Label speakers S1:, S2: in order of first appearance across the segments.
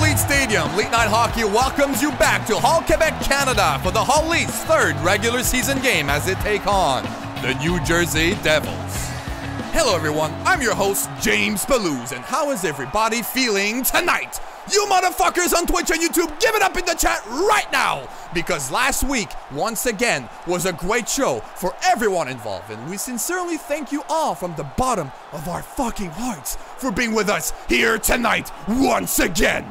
S1: Leets Stadium, Leet Night Hockey welcomes you back to Hull, Quebec, Canada for the Hull Leets' third regular season game as they take on the New Jersey Devils. Hello everyone, I'm your host, James Balouz, and how is everybody feeling tonight? You motherfuckers on Twitch and YouTube, give it up in the chat right now! Because last week, once again, was a great show for everyone involved, and we sincerely thank you all from the bottom of our fucking hearts for being with us here tonight once again.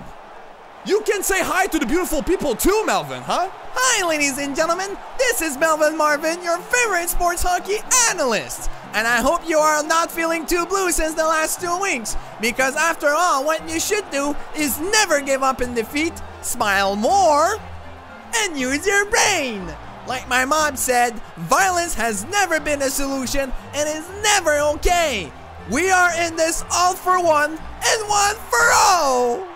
S1: You can say hi to the beautiful people too, Melvin, huh?
S2: Hi, ladies and gentlemen. This is Melvin Marvin, your favorite sports hockey analyst. And I hope you are not feeling too blue since the last 2 weeks. Because after all, what you should do is never give up in defeat, smile more, and use your brain. Like my mom said, violence has never been a solution and is never okay. We are in this all for one and one for all.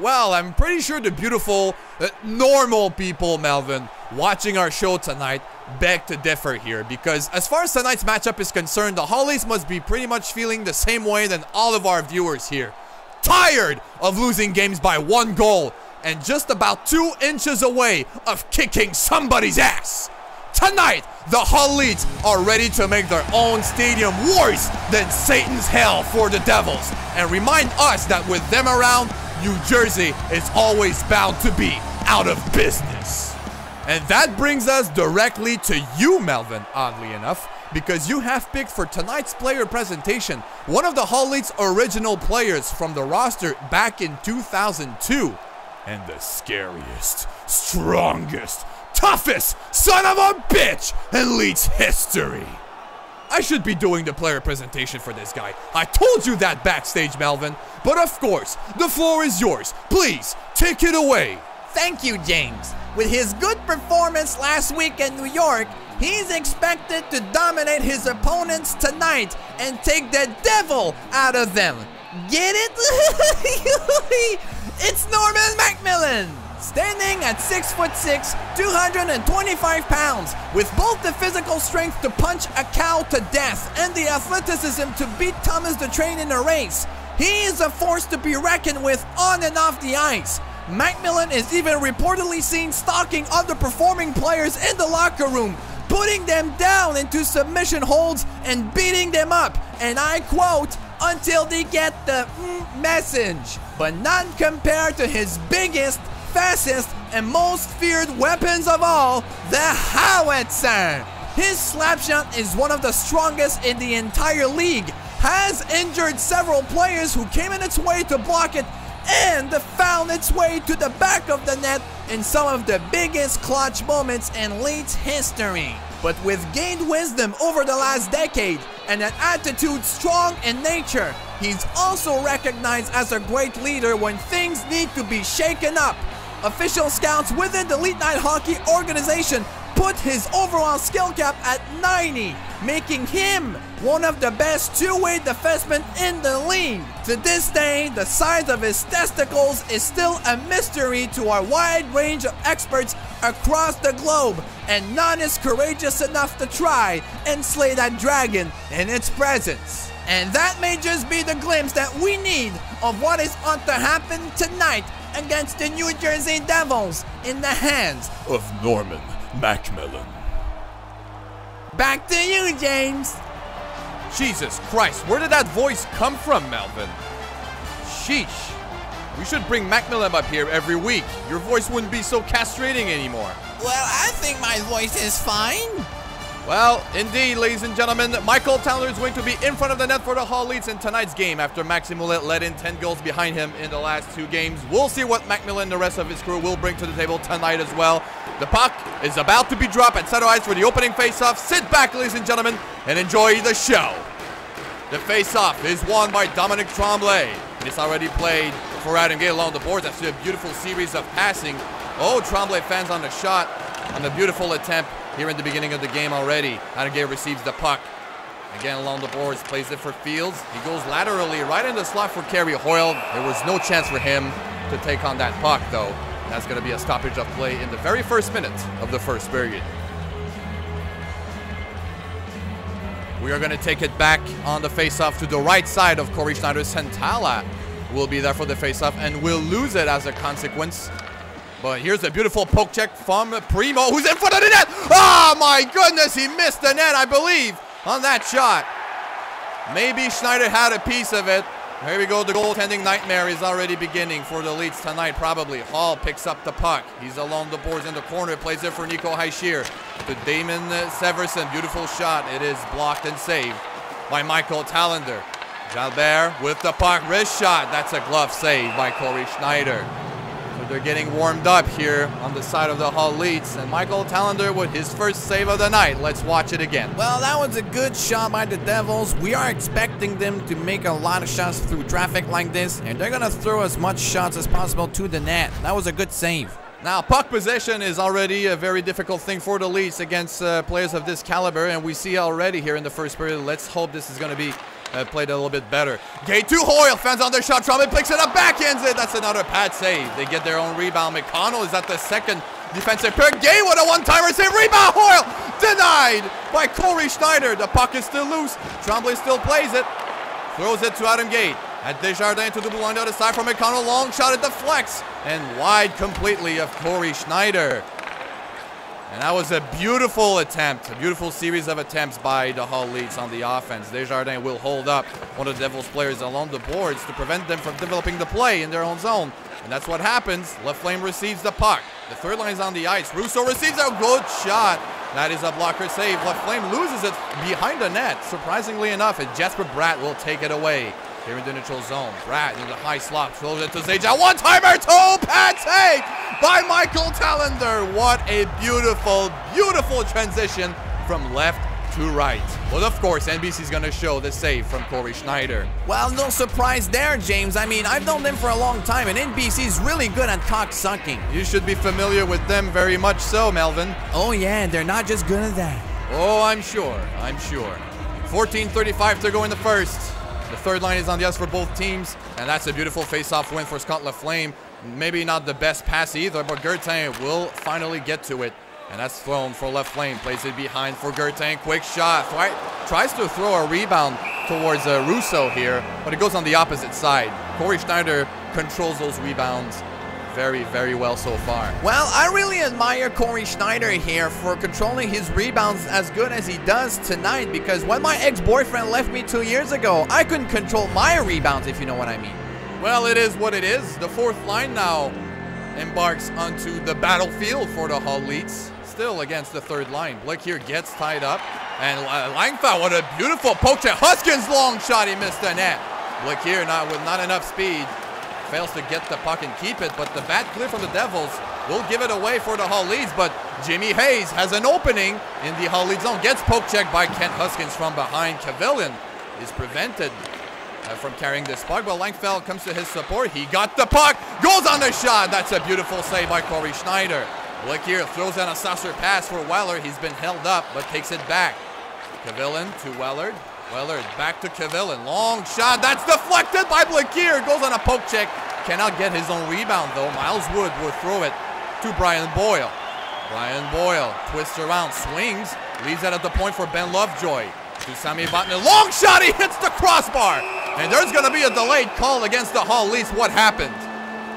S1: Well, I'm pretty sure the beautiful, normal people, Melvin, watching our show tonight beg to differ here, because as far as tonight's matchup is concerned, the Hull Leets must be pretty much feeling the same way than all of our viewers here. Tired of losing games by 1 goal and just about 2 inches away of kicking somebody's ass. Tonight, the Hull Leets are ready to make their own stadium worse than Satan's hell for the Devils and remind us that with them around, New Jersey is always bound to be out of business. And that brings us directly to you, Melvin, oddly enough, because you have picked for tonight's player presentation one of the Hull Leets' original players from the roster back in 2002, and the scariest, strongest, toughest son of a bitch in Leets history. I should be doing the player presentation for this guy. I told you that backstage, Melvin. But of course, the floor is yours. Please, take it away.
S2: Thank you, James. With his good performance last week in New York, he's expected to dominate his opponents tonight and take the devil out of them. Get it? It's Norman Macmillan! Standing at 6'6", 225 pounds, with both the physical strength to punch a cow to death and the athleticism to beat Thomas the Train in a race, he is a force to be reckoned with on and off the ice. Macmillan is even reportedly seen stalking underperforming players in the locker room, putting them down into submission holds and beating them up, and I quote, until they get the message. But none compared to his biggest, fastest, and most feared weapons of all, the howitzer. His slapshot is one of the strongest in the entire league, has injured several players who came in its way to block it, and found its way to the back of the net in some of the biggest clutch moments in Leeds history. But with gained wisdom over the last decade and an attitude strong in nature, he's also recognized as a great leader when things need to be shaken up. Official scouts within the Leet Night Hockey organization put his overall skill cap at 90, making him one of the best two-way defensemen in the league. To this day, the size of his testicles is still a mystery to our wide range of experts across the globe, and none is courageous enough to try and slay that dragon in its presence. And that may just be the glimpse that we need of what is on to happen tonight against the New Jersey Devils in the hands
S1: of Norman Macmillan.
S2: Back to you, James.
S1: Jesus Christ, where did that voice come from, Melvin? Sheesh. We should bring Macmillan up here every week. Your voice wouldn't be so castrating anymore.
S2: Well, I think my voice is fine.
S1: Well, indeed, ladies and gentlemen, Michael Towner is going to be in front of the net for the Hull Leets in tonight's game after Maxime Ouellet led in 10 goals behind him in the last 2 games. We'll see what Macmillan and the rest of his crew will bring to the table tonight as well. The puck is about to be dropped at center ice for the opening face-off. Sit back, ladies and gentlemen, and enjoy the show. The face-off is won by Dominic Tremblay. And it's already played for Adam Gay along the boards after a beautiful series of passing. Oh, Tremblay fans on the shot on the beautiful attempt here in the beginning of the game already. Adam Gay receives the puck. Again along the boards, plays it for Fields. He goes laterally right in the slot for Kerry Hoyle. There was no chance for him to take on that puck though. That's going to be a stoppage of play in the very first minute of the first period. We are going to take it back on the face-off to the right side of Corey Schneider. Santala will be there for the face-off and will lose it as a consequence. But here's a beautiful poke check from Primo, who's in front of the net. Oh my goodness, he missed the net, I believe, on that shot. Maybe Schneider had a piece of it. Here we go, the goaltending nightmare is already beginning for the Leets tonight, probably. Hall picks up the puck. He's along the boards in the corner, plays it for Nico Heischier. To Damon Severson, beautiful shot. It is blocked and saved by Michael Tallender. Jalbert with the puck, wrist shot. That's a glove save by Corey Schneider. So they're getting warmed up here on the side of the Hull Leets. And Michael Tallender with his first save of the night. Let's watch it again.
S2: Well, that was a good shot by the Devils. We are expecting them to make a lot of shots through traffic like this, and they're going to throw as much shots as possible to the net. That was a good save.
S1: Now, puck possession is already a very difficult thing for the Leets against players of this caliber, and we see already here in the first period. Let's hope this is going to be played a little bit better. Gay to Hoyle, fans on their shot, Trump picks it up, backhands it. That's another pad save. They get their own rebound. McConnell is at the second defensive pair. Gay with a one-timer save, rebound, Hoyle denied by Corey Schneider. The puck is still loose. Tremblay still plays it, throws it to Adam Gate. At Desjardins to the blue on the other side from McConnell. Long shot at the flex and wide completely of Corey Schneider. And that was a beautiful attempt, a beautiful series of attempts by the Hull Leets on the offense. Desjardins will hold up one of the Devils players along the boards to prevent them from developing the play in their own zone. And that's what happens. Laflame receives the puck. The third line is on the ice. Russo receives a good shot. That is a blocker save. Laflame loses it behind the net, surprisingly enough, and Jesper Bratt will take it away. Here in the neutral zone, Bratt in the high slot, throws it to Zajac. One-timer, pad save by Michael Tallender. What a beautiful, beautiful transition from left to right. But of course, NBC's going to show the save from Corey Schneider.
S2: Well, no surprise there, James. I mean, I've known them for a long time, and NBC's really good at cock-sucking.
S1: You should be familiar with them very much so, Melvin.
S2: Oh yeah, they're not just good at that.
S1: Oh, I'm sure. 14:35 to go in the first. The third line is on the ice for both teams, and that's a beautiful face-off win for Scott Laflame. Maybe not the best pass either, but Gertin will finally get to it. And that's thrown for Laflame. Plays it behind for Gertin. Quick shot. Tries to throw a rebound towards Russo here, but it goes on the opposite side. Corey Schneider controls those rebounds very, very well so far.
S2: Well, I really admire Corey Schneider here for controlling his rebounds as good as he does tonight, because when my ex-boyfriend left me 2 years ago, I couldn't control my rebounds, if you know what I mean.
S1: Well, it is what it is. The fourth line now embarks onto the battlefield for the Hull Leets. Still against the third line. Blick here gets tied up. And Langfeld, what a beautiful poke check. Huskins long shot, he missed the net. Blick here with not enough speed. Fails to get the puck and keep it, but the bat clear from the Devils will give it away for the Hull Leets, but Jimmy Hayes has an opening in the Hull Leets zone. Gets poke checked by Kent Huskins from behind. Kavillin is prevented from carrying this puck, but Langfeld comes to his support. He got the puck, goes on the shot. That's a beautiful save by Corey Schneider. Blick here throws in a saucer pass for Weller. He's been held up, but takes it back. Kavillin to Wellard. Wellard back to Kavillin. Long shot. That's deflected by Blakier. Goes on a poke check. Cannot get his own rebound, though. Miles Wood will throw it to Brian Boyle. Brian Boyle twists around, swings, leaves it at the point for Ben Lovejoy. To Sami Botner. Long shot. He hits the crossbar. And there's going to be a delayed call against the Hull Leets. What happened?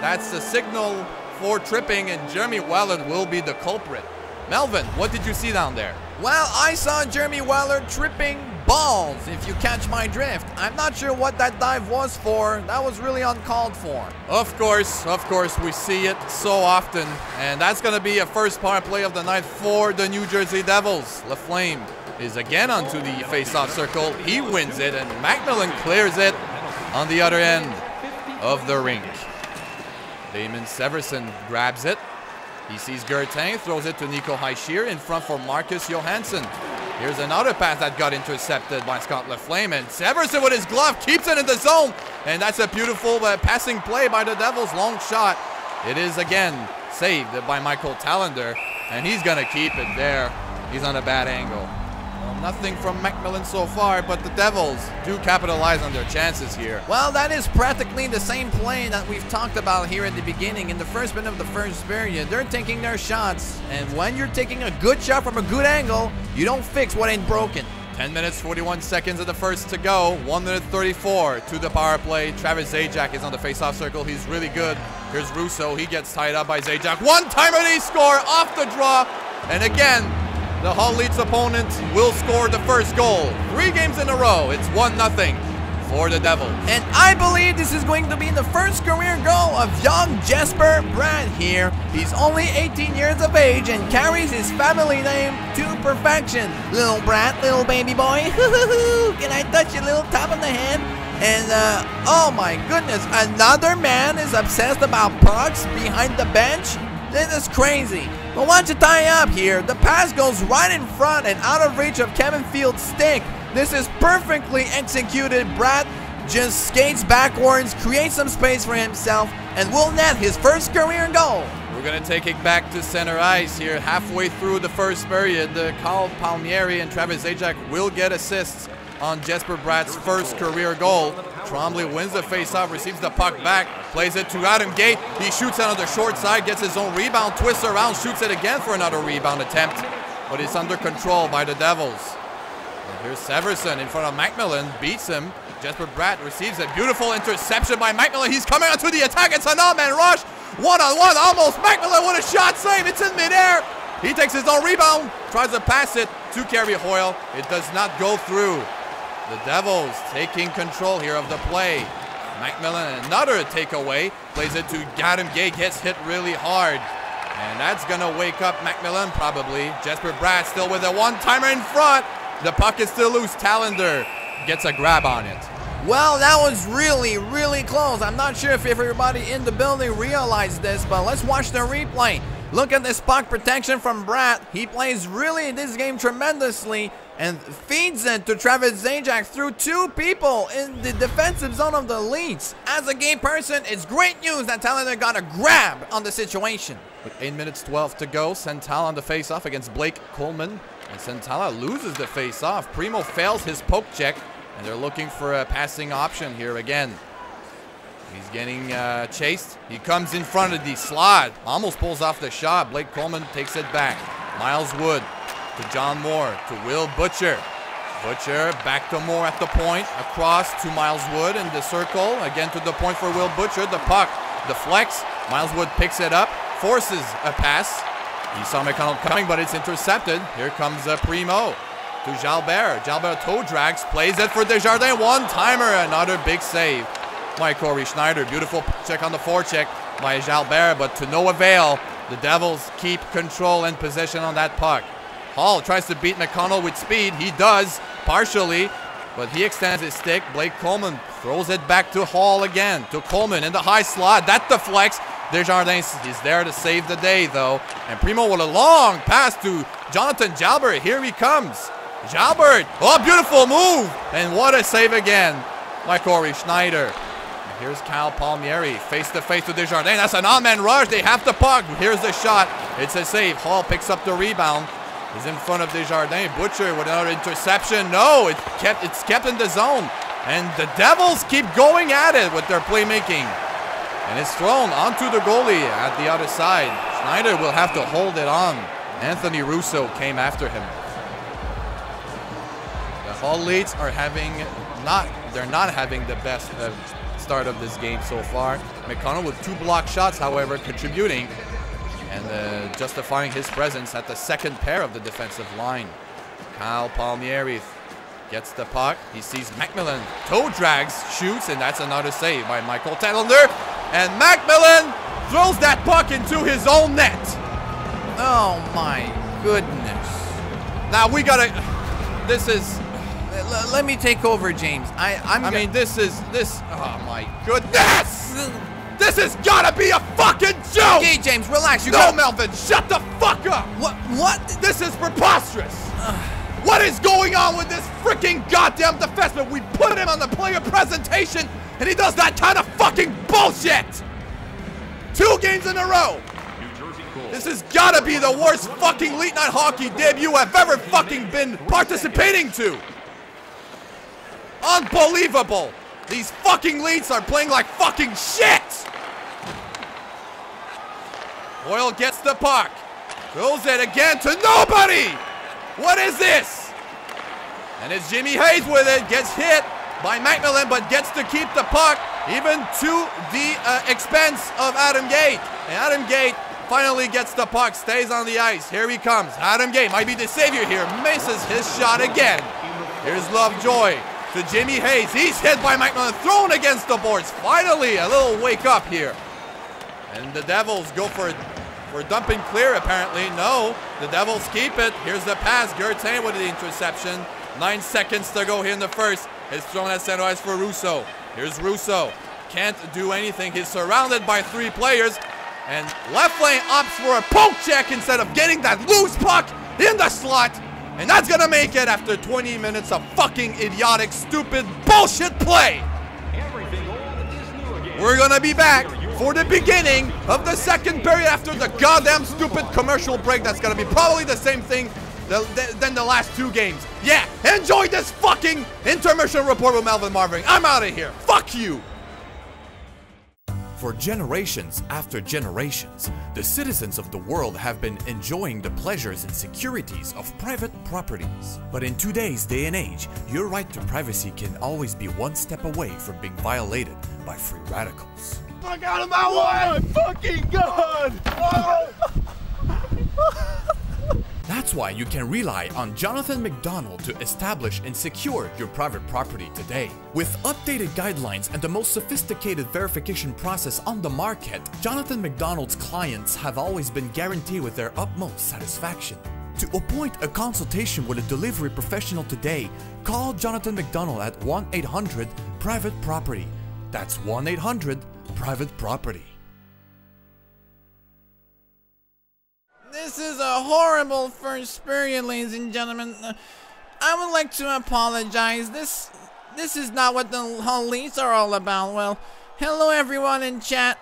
S1: That's the signal for tripping, and Jeremy Wellard will be the culprit. Melvin, what did you see down there?
S2: Well, I saw Jeremy Wellard tripping balls, if you catch my drift. I'm not sure what that dive was for. That was really uncalled for.
S1: Of course, we see it so often. And that's going to be a first power play of the night for the New Jersey Devils. Laflame is again onto the face-off circle. He wins it, and Macmillan clears it on the other end of the rink. Damon Severson grabs it. He sees Gertin, throws it to Nico Heischier in front for Marcus Johansson. Here's another pass that got intercepted by Scott Laflame, and Severson with his glove keeps it in the zone, and that's a beautiful passing play by the Devils. Long shot. It is again saved by Michael Tallender, and he's gonna keep it there. He's on a bad angle. Well, nothing from Macmillan so far, but the Devils do capitalize on their chances here.
S2: Well, that is practically the same play that we've talked about here at the beginning. In the first minute of the first period, they're taking their shots, and when you're taking a good shot from a good angle, you don't fix what ain't broken.
S1: 10 minutes, 41 seconds of the first to go. 1 minute 34 to the power play. Travis Zajac is on the face-off circle. He's really good. Here's Russo. He gets tied up by Zajac. One-timer, they score off the draw. And again, the Hull Leets opponent will score the first goal. 3 games in a row. It's 1-0 for the Devils.
S2: And I believe this is going to be the first career goal of young Jesper Bratt here. He's only 18 years of age and carries his family name to perfection. Little Bratt, little baby boy. Can I touch your little top of the head? And oh my goodness, another man is obsessed about pucks behind the bench. This is crazy. But once you tie up here, the pass goes right in front and out of reach of Kevin Field's stick. This is perfectly executed. Bratt just skates backwards, creates some space for himself, and will net his first career goal.
S1: We're going to take it back to center ice here. Halfway through the first period, Kyle Palmieri and Travis Zajac will get assists on Jesper Bratt's first career goal. Trombley wins the faceoff, receives the puck back, plays it to Adam Gay. He shoots it on the short side, gets his own rebound, twists around, shoots it again for another rebound attempt. But it's under control by the Devils. And here's Severson in front of Macmillan, beats him. Jesper Bratt receives a beautiful interception by Macmillan. He's coming onto the attack. It's an all-man rush. One-on-one, almost. Macmillan with a shot save. It's in midair. He takes his own rebound, tries to pass it to Kerry Hoyle. It does not go through. The Devils taking control here of the play. Macmillan, another takeaway, plays it to Adam Gay, gets hit really hard. And that's going to wake up Macmillan probably. Jesper Bratt still with a one-timer in front. The puck is still loose. Tallender gets a grab on it.
S2: Well, that was really, really close. I'm not sure if everybody in the building realized this, but let's watch the replay. Look at this puck protection from Bratt. He plays really this game tremendously and feeds it to Travis Zajac through 2 people in the defensive zone of the Leets. As a game person, it's great news that Tallender got a grab on the situation.
S1: With 8 minutes 12 to go, Santala on the face-off against Blake Coleman. And Santala loses the face-off. Primo fails his poke check, and they're looking for a passing option here again. He's getting chased. He comes in front of the slot. Almost pulls off the shot. Blake Coleman takes it back. Miles Wood to John Moore to Will Butcher. Butcher back to Moore at the point. Across to Miles Wood in the circle. Again to the point for Will Butcher. The puck deflects. Miles Wood picks it up. Forces a pass. He saw McConnell coming, but it's intercepted. Here comes Primo to Jalbert. Jalbert toe drags. Plays it for Desjardins. One-timer. Another big save by Corey Schneider. Beautiful check on the forecheck by Jalbert, but to no avail. The Devils keep control and possession on that puck. Hall tries to beat McConnell with speed. He does, partially, but he extends his stick. Blake Coleman throws it back to Hall again. To Coleman in the high slot. That deflects. Desjardins is there to save the day, though. And Primo with a long pass to Jonathan Jalbert. Here he comes. Jalbert. Oh, beautiful move. And what a save again by Corey Schneider. Here's Kyle Palmieri, face-to-face with Desjardins. That's an on-man rush. They have the puck. Here's the shot. It's a save. Hall picks up the rebound. He's in front of Desjardins. Butcher with another interception. No, it's kept in the zone. And the Devils keep going at it with their playmaking. And it's thrown onto the goalie at the other side. Schneider will have to hold it on. Anthony Russo came after him. The Hull Leets are they're not having the best start of this game so far. McConnell with 2 block shots, however, contributing and justifying his presence at the second pair of the defensive line. Kyle Palmieri gets the puck. He sees Macmillan. Toe drags, shoots, and that's another save by Michael Tallender. And Macmillan throws that puck into his own net.
S2: Oh my goodness.
S1: Now we gotta, this is,
S2: let me take over, James.
S1: I mean, this, oh my goodness! This has gotta be a fucking joke!
S2: Okay, James, relax.
S1: No, Melvin, shut the fuck up!
S2: What?
S1: This is preposterous! What is going on with this freaking goddamn defenseman? We put him on the player presentation, and he does that kind of fucking bullshit! 2 games in a row! This has gotta be the worst fucking Leet Night hockey debut I've ever fucking been participating to! Unbelievable! These fucking Leets are playing like fucking shit! Boyle gets the puck. Throws it again to nobody! What is this? And it's Jimmy Hayes with it. Gets hit by Macmillan, but gets to keep the puck, even to the expense of Adam Gate. And Adam Gate finally gets the puck, stays on the ice. Here he comes. Adam Gate might be the savior here. Misses his shot again. Here's Lovejoy to Jimmy Hayes. He's hit by Macmillan, thrown against the boards. Finally, a little wake up here. And the Devils go for dumping clear, apparently. No, the Devils keep it. Here's the pass. Gertain with the interception. 9 seconds to go here in the first. It's thrown at center ice for Russo. Here's Russo. Can't do anything. He's surrounded by 3 players. And left lane opts for a poke check instead of getting that loose puck in the slot. And that's gonna make it after 20 minutes of fucking idiotic, stupid bullshit play. We're gonna be back for the beginning of the second period after the goddamn stupid commercial break. That's gonna be probably the same thing than the last 2 games. Yeah, enjoy this fucking intermission report with Melvin Marvin. I'm out of here. Fuck you. For generations after generations, the citizens of the world have been enjoying the pleasures and securities of private properties. But in today's day and age, your right to privacy can always be one step away from being violated by free radicals.
S3: Fuck out of my way! Oh my fucking god! Oh.
S1: That's why you can rely on Jonathan McDonald to establish and secure your private property today. With updated guidelines and the most sophisticated verification process on the market, Jonathan McDonald's clients have always been guaranteed with their utmost satisfaction. To appoint a consultation with a delivery professional today, call Jonathan McDonald at 1-800-PRIVATE-PROPERTY. That's 1-800-PRIVATE-PROPERTY.
S2: This is a horrible first period, ladies and gentlemen. I would like to apologize. This is not what the Hull Leets are all about. Well, hello everyone in chat.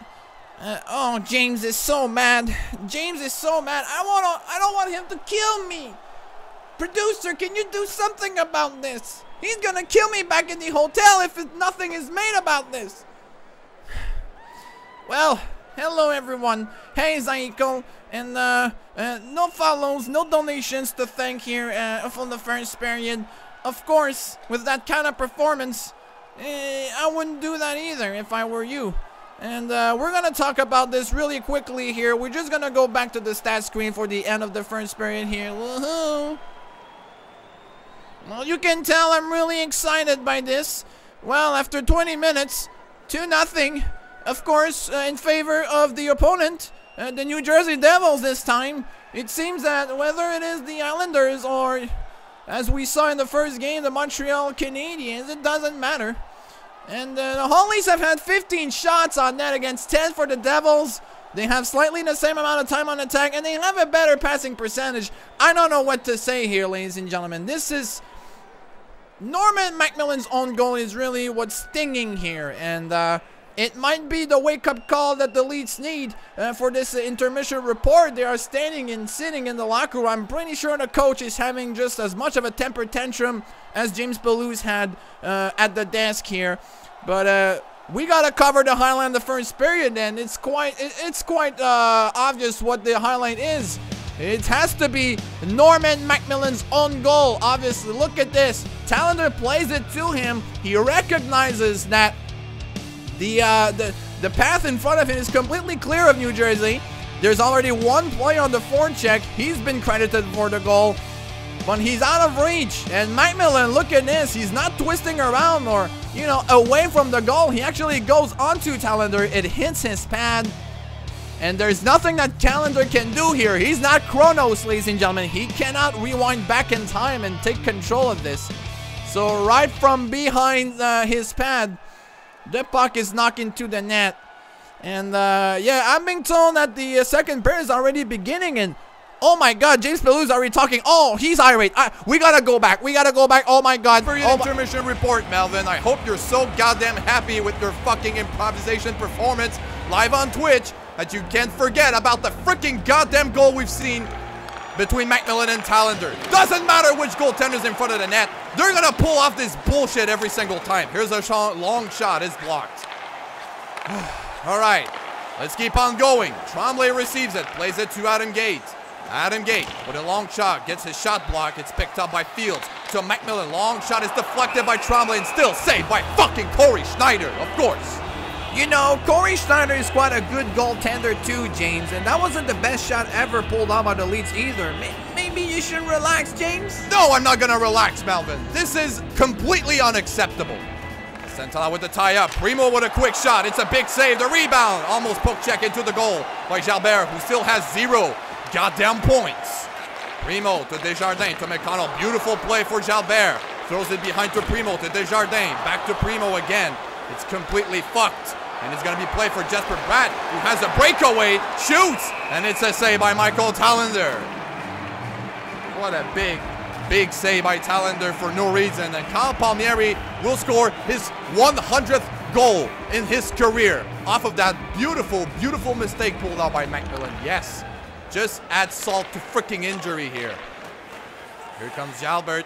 S2: Oh, James is so mad. James is so mad. I don't want him to kill me. Producer, can you do something about this? He's gonna kill me back in the hotel if nothing is made about this. Well, hello everyone. Hey Zaiko. And no follows, no donations to thank here for the first period. Of course, with that kind of performance, I wouldn't do that either if I were you. And we're going to talk about this really quickly here. We're just going to go back to the stat screen for the end of the first period here. Woohoo! Well, you can tell I'm really excited by this. Well, after 20 minutes, 2-0, of course, in favor of the opponent. The New Jersey Devils this time. It seems that whether it is the Islanders or, as we saw in the first game, the Montreal Canadiens, it doesn't matter. And the Hull Leets have had 15 shots on net against 10 for the Devils. They have slightly the same amount of time on attack, and they have a better passing percentage. I don't know what to say here, ladies and gentlemen. This is... Norman Macmillan's own goal is really what's stinging here, and it might be the wake-up call that the Leets need for this intermission report. They are standing and sitting in the locker room. I'm pretty sure the coach is having just as much of a temper tantrum as James Bellews had at the desk here. But we gotta cover the highlight in the first period, and it's quite obvious what the highlight is. It has to be Norman Macmillan's own goal. Obviously, look at this. Tallender plays it to him. He recognizes that the path in front of him is completely clear of New Jersey. There's already one player on the forecheck. He's been credited for the goal, but he's out of reach. And Macmillan, look at this. He's not twisting around or, you know, away from the goal. He actually goes onto Tallender. It hits his pad. And there's nothing that Tallender can do here. He's not Kronos, ladies and gentlemen. He cannot rewind back in time and take control of this. So right from behind his pad, the puck is knocked into the net. And yeah, I'm being told that the second period is already beginning. And Oh my God, James Pelu's already talking. Oh, he's irate. We gotta go back. We gotta go back. Oh my God.
S1: For your intermission report, Melvin, I hope you're so goddamn happy with your fucking improvisation performance live on Twitch that you can't forget about the freaking goddamn goal we've seen between Macmillan and Tallender. Doesn't matter which goaltender's in front of the net. They're gonna pull off this bullshit every single time. Here's a long shot. It's blocked. All right, let's keep on going. Tremblay receives it, plays it to Adam Gate. Adam Gate with a long shot, gets his shot blocked. It's picked up by Fields. So Macmillan, long shot is deflected by Tremblay and still saved by fucking Corey Schneider, of course.
S2: You know, Corey Schneider is quite a good goaltender too, James, and that wasn't the best shot ever pulled off by the Leets either. Maybe you should relax, James?
S1: No, I'm not gonna relax, Melvin. This is completely unacceptable. Santana with the tie-up. Primo with a quick shot. It's a big save. The rebound. Almost poke check into the goal by Jalbert, who still has 0 goddamn points. Primo to Desjardins to McConnell. Beautiful play for Jalbert. Throws it behind to Primo to Desjardins. Back to Primo again. It's completely fucked. And it's going to be play for Jesper Bratt, who has a breakaway. Shoots. And it's a save by Michael Tallender. What a big save by Tallender for no reason. And Kyle Palmieri will score his 100th goal in his career off of that beautiful mistake pulled out by Macmillan. Yes, just add salt to freaking injury here. Here comes Jalbert.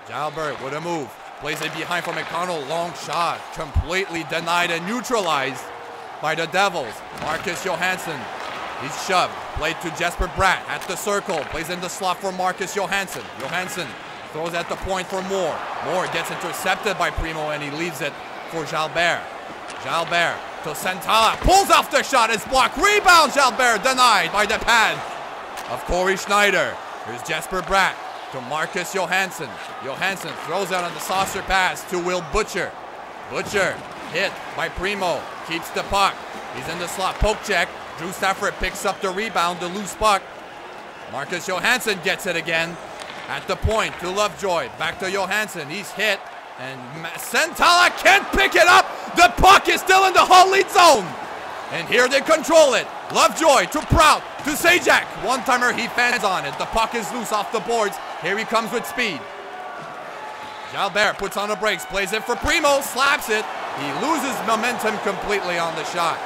S1: Jalbert with a move. Plays it behind for McConnell. Long shot. Completely denied and neutralized by the Devils. Marcus Johansson. He's shoved. Played to Jesper Bratt at the circle. Plays in the slot for Marcus Johansson. Johansson throws at the point for Moore. Moore gets intercepted by Primo and he leaves it for Jalbert. Jalbert to Santala. Pulls off the shot. It's blocked. Rebound. Jalbert denied by the pad of Corey Schneider. Here's Jesper Bratt to Marcus Johansson. Johansson throws out on the saucer pass to Will Butcher. Butcher hit by Primo. Keeps the puck. He's in the slot. Poke check. Drew Stafford picks up the rebound, the loose puck. Marcus Johansson gets it again. At the point to Lovejoy. Back to Johansson. He's hit. And Santala can't pick it up. The puck is still in the Hull Leets zone. And here they control it. Lovejoy to Prout to Sajak. One-timer, he fans on it. The puck is loose off the boards. Here he comes with speed. Jalbert puts on the brakes. Plays it for Primo. Slaps it. He loses momentum completely on the shot.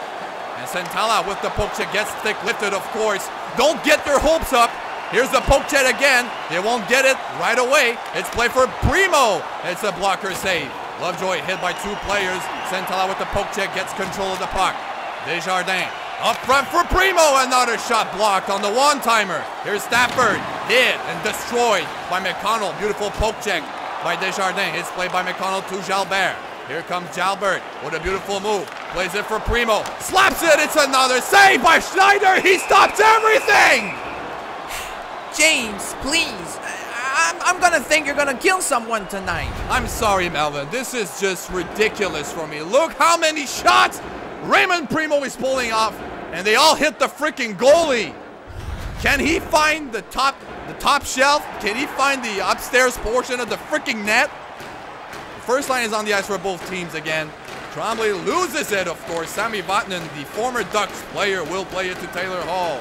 S1: And Santala with the poke check gets thick lifted, of course. Don't get their hopes up. Here's the poke check again. They won't get it right away. It's play for Primo. It's a blocker save. Lovejoy hit by 2 players. Santala with the poke check gets control of the puck. Desjardins up front for Primo. Another shot blocked on the one-timer. Here's Stafford. Hit and destroyed by McConnell. Beautiful poke check by Desjardins. It's played by McConnell to Jalbert. Here comes Jalbert with a beautiful move. Plays it for Primo. Slaps it. It's another save by Schneider. He stops everything.
S2: James, please. I'm gonna think you're gonna kill someone tonight.
S1: I'm sorry, Melvin. This is just ridiculous for me. Look how many shots Raymond Primo is pulling off, and they all hit the freaking goalie. Can he find the top shelf? Can he find the upstairs portion of the freaking net? The first line is on the ice for both teams again. Tremblay loses it, of course. Sammy Vatanen, the former Ducks player, will play it to Taylor Hall.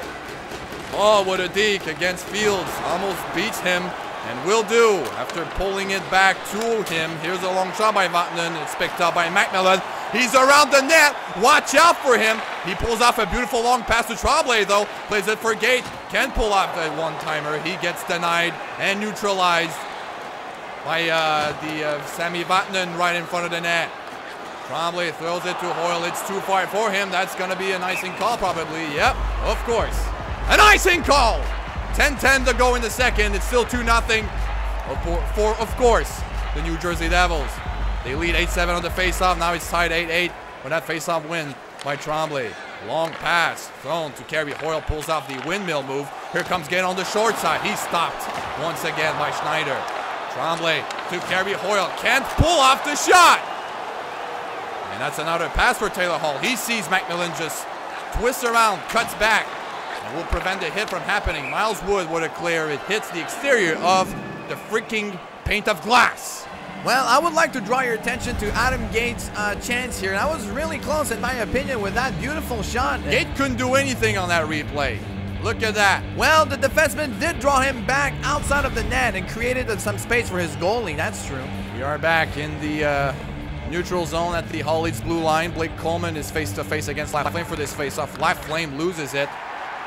S1: Hall with a deke against Fields. Almost beats him, and will do after pulling it back to him. Here's a long shot by Vatanen. It's picked up by Macmillan. He's around the net. Watch out for him. He pulls off a beautiful long pass to Tremblay, though. Plays it for Gate. Can pull off that one-timer. He gets denied and neutralized by Sammy Vatanen right in front of the net. Tremblay throws it to Hoyle. It's too far for him. That's going to be an icing call probably. Yep, of course. An icing call! 10-10 to go in the second. It's still 2-0 for, of course, the New Jersey Devils. They lead 8-7 on the faceoff. Now it's tied 8-8 with that faceoff win by Tremblay. Long pass thrown to Kerry. Hoyle pulls off the windmill move. Here comes Gate on the short side. He's stopped once again by Schneider. Tremblay to Kerry. Hoyle can't pull off the shot. And that's another pass for Taylor Hall. He sees Macmillan just twist around, cuts back, and will prevent the hit from happening. Miles Wood with a clear. It hits the exterior of the freaking paint of glass.
S2: Well, I would like to draw your attention to Adam Gates' chance here. That was really close, in my opinion, with that beautiful shot.
S1: Gate couldn't do anything on that replay. Look at that.
S2: Well, the defenseman did draw him back outside of the net and created some space for his goalie. That's true.
S1: We are back in the neutral zone at the Hull Leets blue line. Blake Coleman is face-to-face against Laflame for this face-off. Laflame loses it.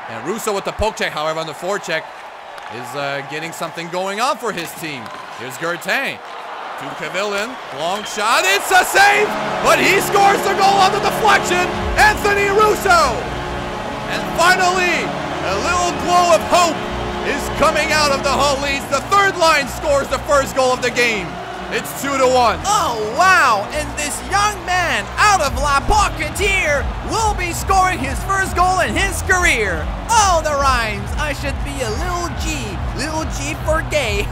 S1: And Russo with the poke check, however, on the forecheck is getting something going on for his team. Here's Gertain to Kavillin. Long shot. It's a save, but he scores the goal on the deflection. Anthony Russo. And finally, a little glow of hope is coming out of the Hull Leets. The third line scores the first goal of the game. It's 2-1.
S2: Oh, wow. And this young man out of La Pocketeer will be scoring his first goal in his career. Oh, the rhymes. I should be a little G for gay.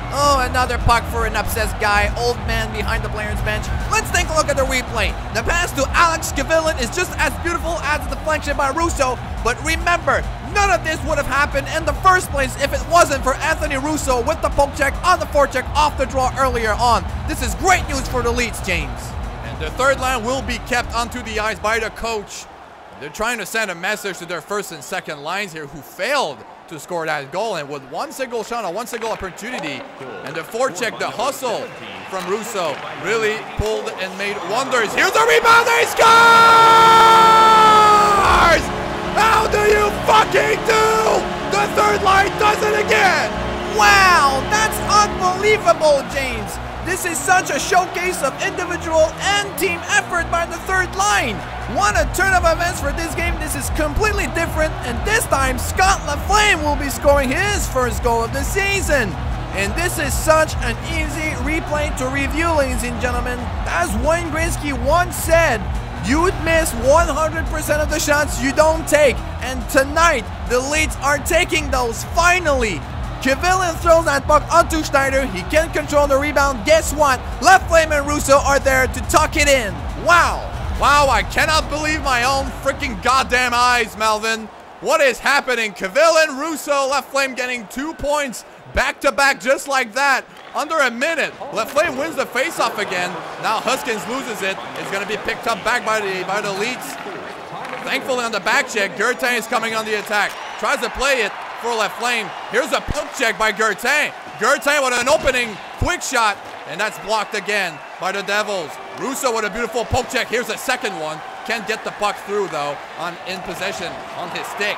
S2: Oh, another puck for an obsessed guy. Old man behind the player's bench. Let's take a look at the replay. The pass to Alex Kavillin is just as beautiful as the deflection by Russo. But remember, none of this would have happened in the first place if it wasn't for Anthony Russo with the poke check on the forecheck off the draw earlier on. This is great news for the Leets, James.
S1: And the third line will be kept onto the ice by the coach. They're trying to send a message to their first and second lines here who failed to score that goal, and with one single shot on one single opportunity and the forecheck, the hustle from Russo really pulled and made wonders. Here's the rebound, he scores! How do you fucking do? The third line does it again!
S2: Wow, that's unbelievable, James. This is such a showcase of individual and team effort by the third line. What a turn of events for this game. This is completely different, and this time Scott Laflame will be scoring his first goal of the season. And this is such an easy replay to review, ladies and gentlemen. As Wayne Gretzky once said, you'd miss 100% of the shots you don't take. And tonight, the Leets are taking those finally. Kavillin throws that puck onto Schneider. He can't control the rebound. Guess what? Laflame and Russo are there to tuck it in. Wow.
S1: Wow, I cannot believe my own freaking goddamn eyes, Melvin. What is happening? Kavillin, Russo, Laflame getting 2 points back-to-back just like that. Under a minute. Laflame wins the faceoff again. Now Huskins loses it. It's going to be picked up back by the Leets. Thankfully on the back check, Gertain is coming on the attack. Tries to play it for Laflame. Here's a poke check by Gertain. Gertain with an opening quick shot, and that's blocked again by the Devils. Russo with a beautiful poke check. Here's a second one. Can't get the puck through though in possession on his stick.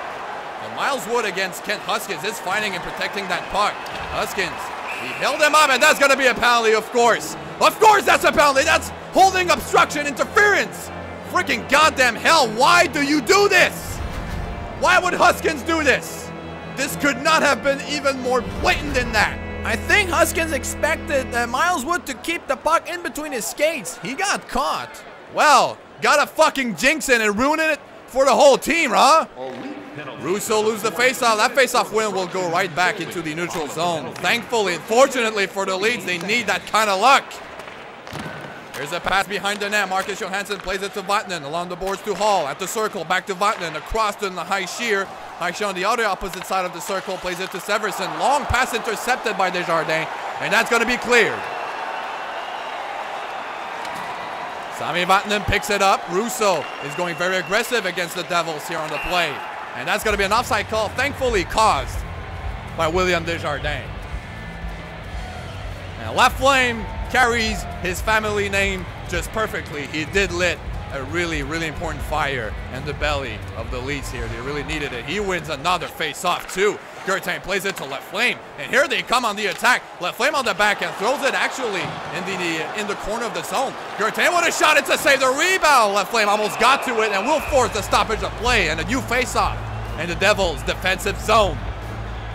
S1: And Miles Wood against Kent Huskins is fighting and protecting that puck. Huskins, he held him up, and that's going to be a penalty, of course. Of course that's a penalty. That's holding obstruction interference. Freaking goddamn hell, why do you do this? Why would Huskins do this? This could not have been even more blatant than that.
S2: I think Huskins expected Miles Wood to keep the puck in between his skates. He got caught.
S1: Well, gotta fucking jinx it and ruin it for the whole team, huh? Russo loses the faceoff. That faceoff win will go right back into the neutral zone. Thankfully, fortunately for the Leeds, they need that kind of luck. Here's a pass behind the net. Marcus Johansson plays it to Vatanen. Along the boards to Hall. At the circle, back to Vatanen. Across to the high sheer. High sheer on the other opposite side of the circle. Plays it to Severson. Long pass intercepted by Desjardins. And that's going to be cleared. Sami Vatanen picks it up. Russo is going very aggressive against the Devils here on the play. And that's going to be an offside call, thankfully caused by William Desjardins. And Laflame carries his family name just perfectly. He did lit a really, really important fire in the belly of the Leets here. They really needed it. He wins another face-off too. Gertain plays it to Laflame, and here they come on the attack. Laflame on the back and throws it actually in the corner of the zone. Gertain with a shot. It's a save. The rebound. Laflame almost got to it and will force the stoppage of play and a new face-off in the Devils' defensive zone.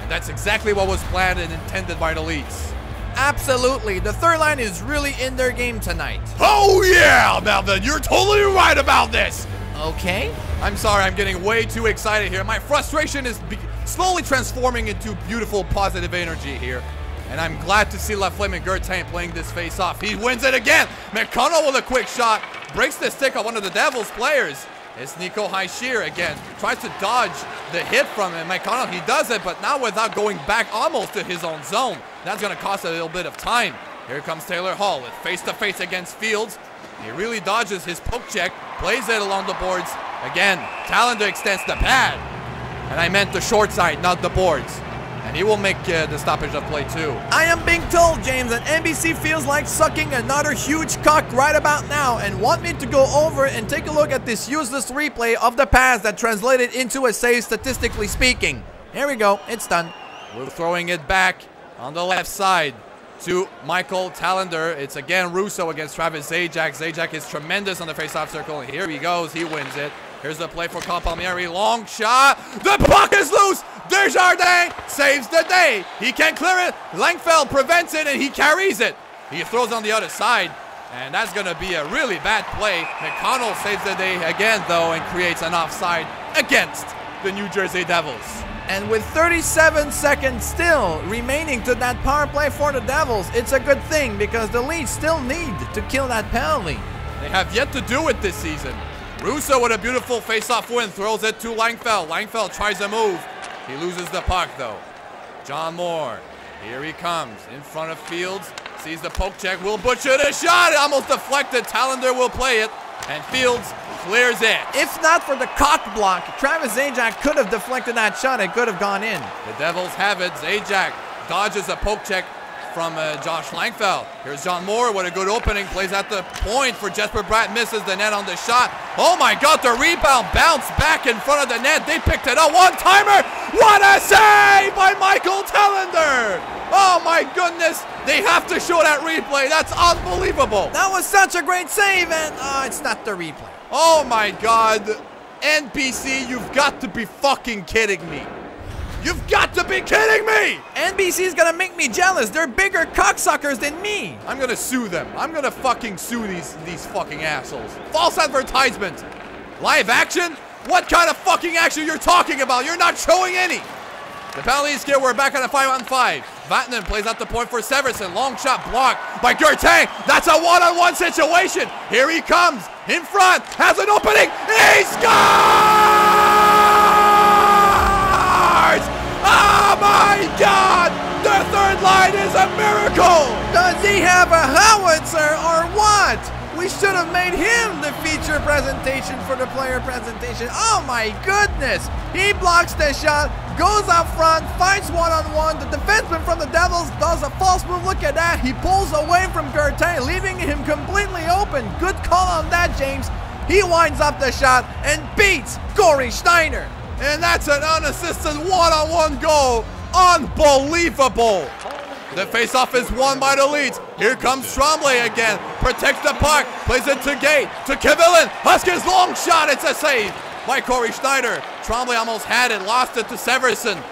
S1: And that's exactly what was planned and intended by the Leets.
S2: Absolutely. The third line is really in their game tonight.
S1: Oh yeah, Melvin, you're totally right about this.
S2: Okay.
S1: I'm sorry, I'm getting way too excited here. My frustration is slowly transforming into beautiful positive energy here. And I'm glad to see Laflame and Gertain playing this face-off. He wins it again. McConnell with a quick shot. Breaks the stick of one of the Devils players. It's Nico Hischier again. Tries to dodge the hit from him. McConnell, he does it, but now without going back almost to his own zone. That's going to cost a little bit of time. Here comes Taylor Hall with face-to-face against Fields. He really dodges his poke check. Plays it along the boards. Again, Tallender extends the pad. And I meant the short side, not the boards. And he will make the stoppage of play too.
S2: I am being told, James, that NBC feels like sucking another huge cock right about now and want me to go over and take a look at this useless replay of the pass that translated into a save statistically speaking. Here we go, it's done.
S1: We're throwing it back on the left side to Michael Talander. It's again Russo against Travis Zajac. Zajac is tremendous on the face-off circle. Here he goes, he wins it. Here's the play for Carl Palmieri. Long shot. The puck is loose. Desjardins saves the day. He can't clear it. Langfeld prevents it, and he carries it. He throws on the other side, and that's going to be a really bad play. McConnell saves the day again, though, and creates an offside against the New Jersey Devils.
S2: And with 37 seconds still remaining to that power play for the Devils, it's a good thing because the Leets still need to kill that penalty.
S1: They have yet to do it this season. Russo with a beautiful face-off win, throws it to Langfeld. Langfeld tries to move. He loses the puck, though. John Moore, here he comes, in front of Fields. Sees the poke check, will butcher the shot. It almost deflected. Talander will play it, and Fields clears it.
S2: If not for the cock block, Travis Zajac could have deflected that shot. It could have gone in.
S1: The Devils have it. Zajac dodges a poke check from Josh Langfeld. Here's John Moore with a good opening. Plays at the point for Jesper Bratt. Misses the net on the shot. Oh my God, the rebound bounced back in front of the net. They picked it up. One-timer. What a save by Michael Talander. Oh my goodness. They have to show that replay. That's unbelievable.
S2: That was such a great save, and it's not the replay.
S1: Oh my God. NBC, you've got to be fucking kidding me. You've got to be kidding me!
S2: NBC's gonna make me jealous. They're bigger cocksuckers than me.
S1: I'm gonna sue them. I'm gonna fucking sue these fucking assholes. False advertisement. Live action? What kind of fucking action you're talking about? You're not showing any. The penalty is here. We're back on a 5-on-5. Vatanen plays out the point for Severson. Long shot blocked by Gertain. That's a one-on-one situation. Here he comes. In front. Has an opening. He scores! Oh my God! The third line is a miracle!
S2: Does he have a howitzer or what? We should have made him the feature presentation for the player presentation. Oh my goodness! He blocks the shot, goes up front, fights one-on-one. The defenseman from the Devils does a false move. Look at that. He pulls away from Gertain, leaving him completely open. Good call on that, James. He winds up the shot and beats Corey Schneider.
S1: And that's an unassisted one-on-one goal. Unbelievable. The faceoff is won by the Leets. Here comes Tremblay again. Protects the puck. Plays it to Gate. To Kivillin. Huskers long shot. It's a save by Corey Schneider. Tremblay almost had it. Lost it to Severson.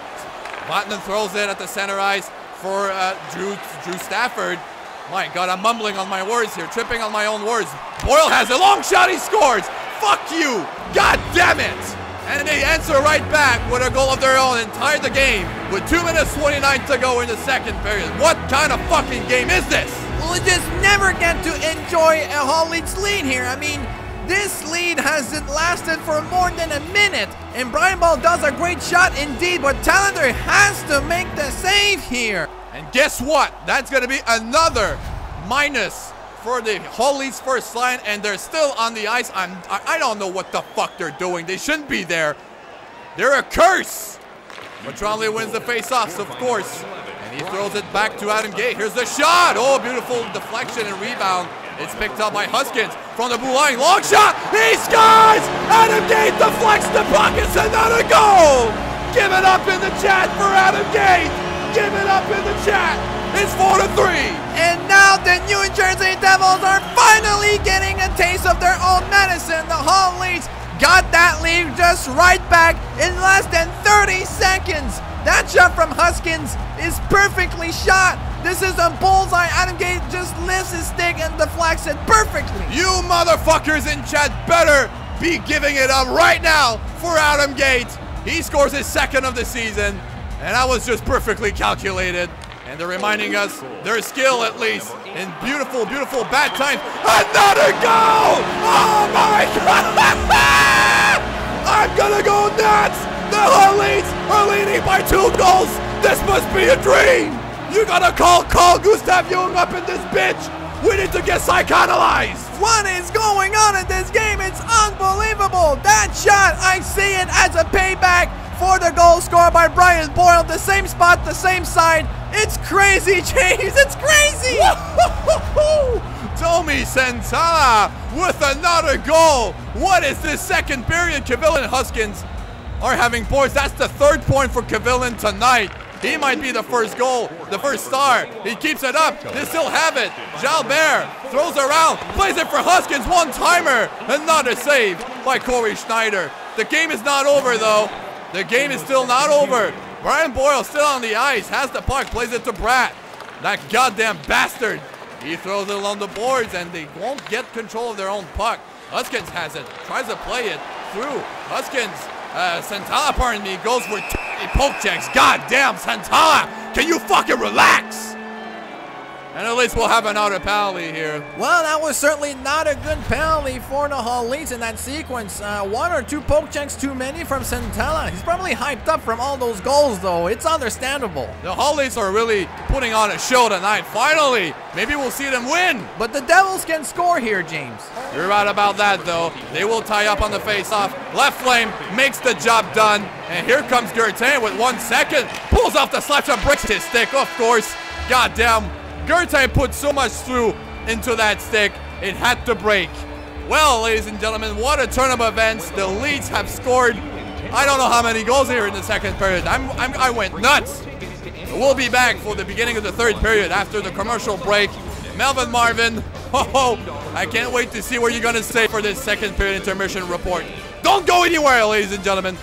S1: Vatanen throws it at the center ice for Drew Stafford. My God, I'm mumbling on my words here. Tripping on my own words. Boyle has a long shot. He scores. Fuck you. God damn it. And they answer right back with a goal of their own and tie the game with 2 minutes 29 to go in the second period. What kind of fucking game is this?
S2: We'll just never get to enjoy a Hull Leets lead here. I mean, this lead hasn't lasted for more than a minute. And Brian Ball does a great shot indeed, but Talander has to make the save here.
S1: And guess what? That's going to be another minus for the Hull Leets first line, and they're still on the ice. I don't know what the fuck they're doing. They shouldn't be there. They're a curse. But Tremblay wins the face-offs, of course. And he throws it back to Adam Gate. Here's the shot. Oh, beautiful deflection and rebound. It's picked up by Huskins from the blue line. Long shot. He scores! Adam Gate deflects the puck. It's another goal. Give it up in the chat for Adam Gate. Give it up in the chat. It's 4-3.
S2: And now the New Jersey Devils are finally getting a taste of their own medicine. The Hull Leets got that lead just right back in less than 30 seconds. That shot from Huskins is perfectly shot. This is a bullseye. Adam Gate just lifts his stick and deflects it perfectly.
S1: You motherfuckers in chat better be giving it up right now for Adam Gate. He scores his second of the season, and that was just perfectly calculated. And they're reminding us their skill, at least, in beautiful, beautiful bad times. Another goal! Oh my God! I'm gonna go nuts! The Hull Leets are leading by 2 goals. This must be a dream. You gotta call Gustav Jung up in this bitch. We need to get psychoanalyzed.
S2: What is going on in this game? It's unbelievable. That shot, I see it as a payback for the goal scored by Brian Boyle. The same spot, the same side. It's crazy, James. It's crazy.
S1: Tommy Santana with another goal. What is this second period? Cavill and Huskins are having points. That's the third point for Cavill tonight. He might be the first goal, the first star. He keeps it up. They still have it. Jalbert throws around, plays it for Huskins. One-timer. Another save by Corey Schneider. The game is not over, though. The game is still not over. Brian Boyle still on the ice. Has the puck. Plays it to Bratt. That goddamn bastard. He throws it along the boards, and they won't get control of their own puck. Huskins has it. Tries to play it through. Huskins. Santana, pardon me, goes for poke checks. God damn, Santana, can you fucking relax? And at least we'll have another penalty here.
S2: Well, that was certainly not a good penalty for the Hull Leets in that sequence. One or two poke checks too many from Santana. He's probably hyped up from all those goals, though. It's understandable.
S1: The Hull Leets are really putting on a show tonight. Finally, maybe we'll see them win.
S2: But the Devils can score here, James.
S1: You're right about that, though. They will tie up on the face-off. Left flame makes the job done. And here comes Gertain with 1 second. Pulls off the slap shot, breaks his stick, of course. Goddamn. Gertain put so much through into that stick, it had to break. Well, ladies and gentlemen, what a turn of events. The Leets have scored, I don't know how many goals here in the second period. I went nuts. We'll be back for the beginning of the third period after the commercial break. Melvin Marvin, I can't wait to see what you're going to say for this second period intermission report. Don't go anywhere, ladies and gentlemen.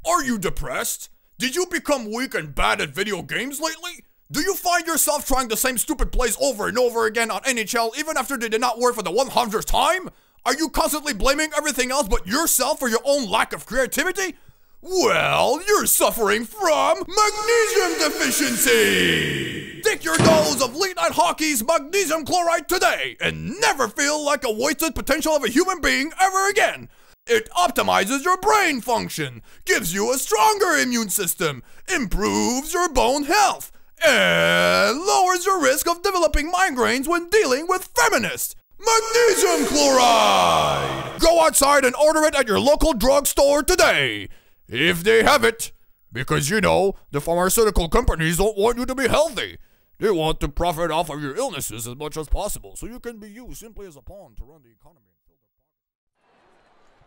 S4: Are you depressed? Did you become weak and bad at video games lately? Do you find yourself trying the same stupid plays over and over again on NHL even after they did not work for the 100th time? Are you constantly blaming everything else but yourself for your own lack of creativity? Well, you're suffering from magnesium deficiency! Take your dose of Leet Hockey's magnesium chloride today and never feel like a wasted potential of a human being ever again! It optimizes your brain function, gives you a stronger immune system, improves your bone health, and lowers your risk of developing migraines when dealing with feminists. Magnesium chloride! Go outside and order it at your local drugstore today, if they have it. Because, you know, the pharmaceutical companies don't want you to be healthy. They want to profit off of your illnesses as much as possible, so you can be used simply as a pawn to run the economy.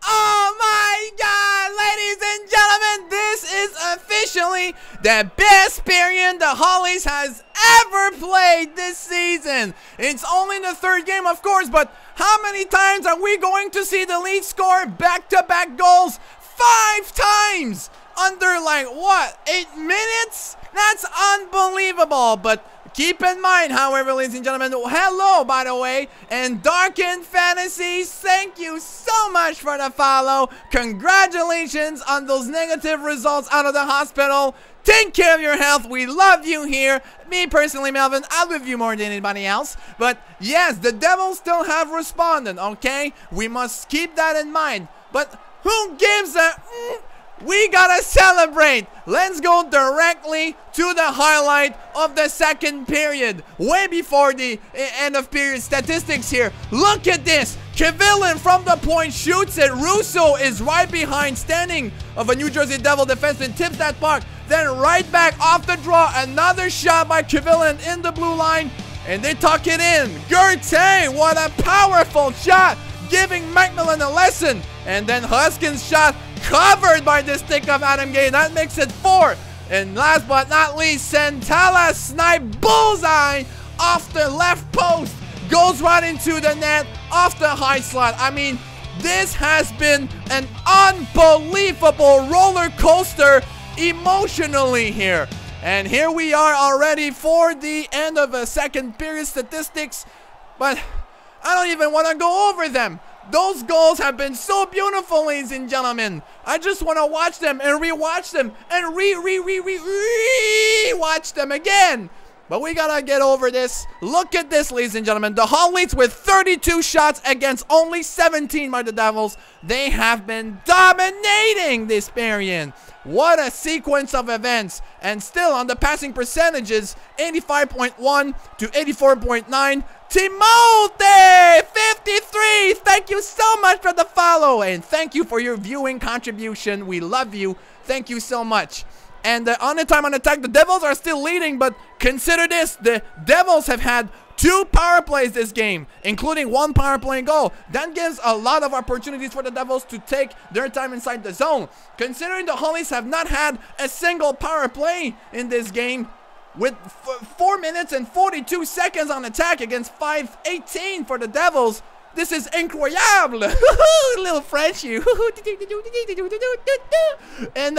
S2: Oh my God, ladies and gentlemen, this is officially the best period the Hull Leets has ever played this season. It's only the third game, of course, but how many times are we going to see the Leets score back-to-back goals? 5 times under, like, what, 8 minutes? That's unbelievable, but keep in mind, however, ladies and gentlemen, hello, by the way, and Darkened Fantasies, thank you so much for the follow. Congratulations on those negative results out of the hospital. Take care of your health. We love you here. Me personally, Melvin, I love you more than anybody else. But yes, the Devils still have responded, okay? We must keep that in mind. But who gives a... We gotta celebrate. Let's go directly to the highlight of the second period. Way before the end of period statistics here. Look at this. Cavill from the point shoots it. Russo is right behind, standing of a New Jersey Devil defenseman, tips that puck. Then right back off the draw. Another shot by Cavill in the blue line. And they tuck it in. Gertain, what a powerful shot. Giving Macmillan a lesson. And then Huskins' shot covered by the stick of Adam Gay. That makes it 4. And last but not least, Santana snipe bullseye off the left post. Goes right into the net off the high slot. I mean, this has been an unbelievable roller coaster emotionally here. And here we are already for the end of a second period statistics. But I don't even want to go over them. Those goals have been so beautiful, ladies and gentlemen. I just want to watch them and re-watch them and re-watch them again. But we gotta get over this. Look at this, ladies and gentlemen. The Hull Leets with 32 shots against only 17 by the Devils. They have been dominating this period. What a sequence of events. And still on the passing percentages, 85.1 to 84.9. Timote53, thank you so much for the follow, and thank you for your viewing contribution. We love you. Thank you so much. And on the time on attack, the Devils are still leading, but consider this. The Devils have had 2 power plays this game, including 1 power play goal. That gives a lot of opportunities for the Devils to take their time inside the zone. Considering the Hull Leets have not had a single power play in this game, with 4 minutes and 42 seconds on attack against 5:18 for the Devils, this is incroyable. Little French you. And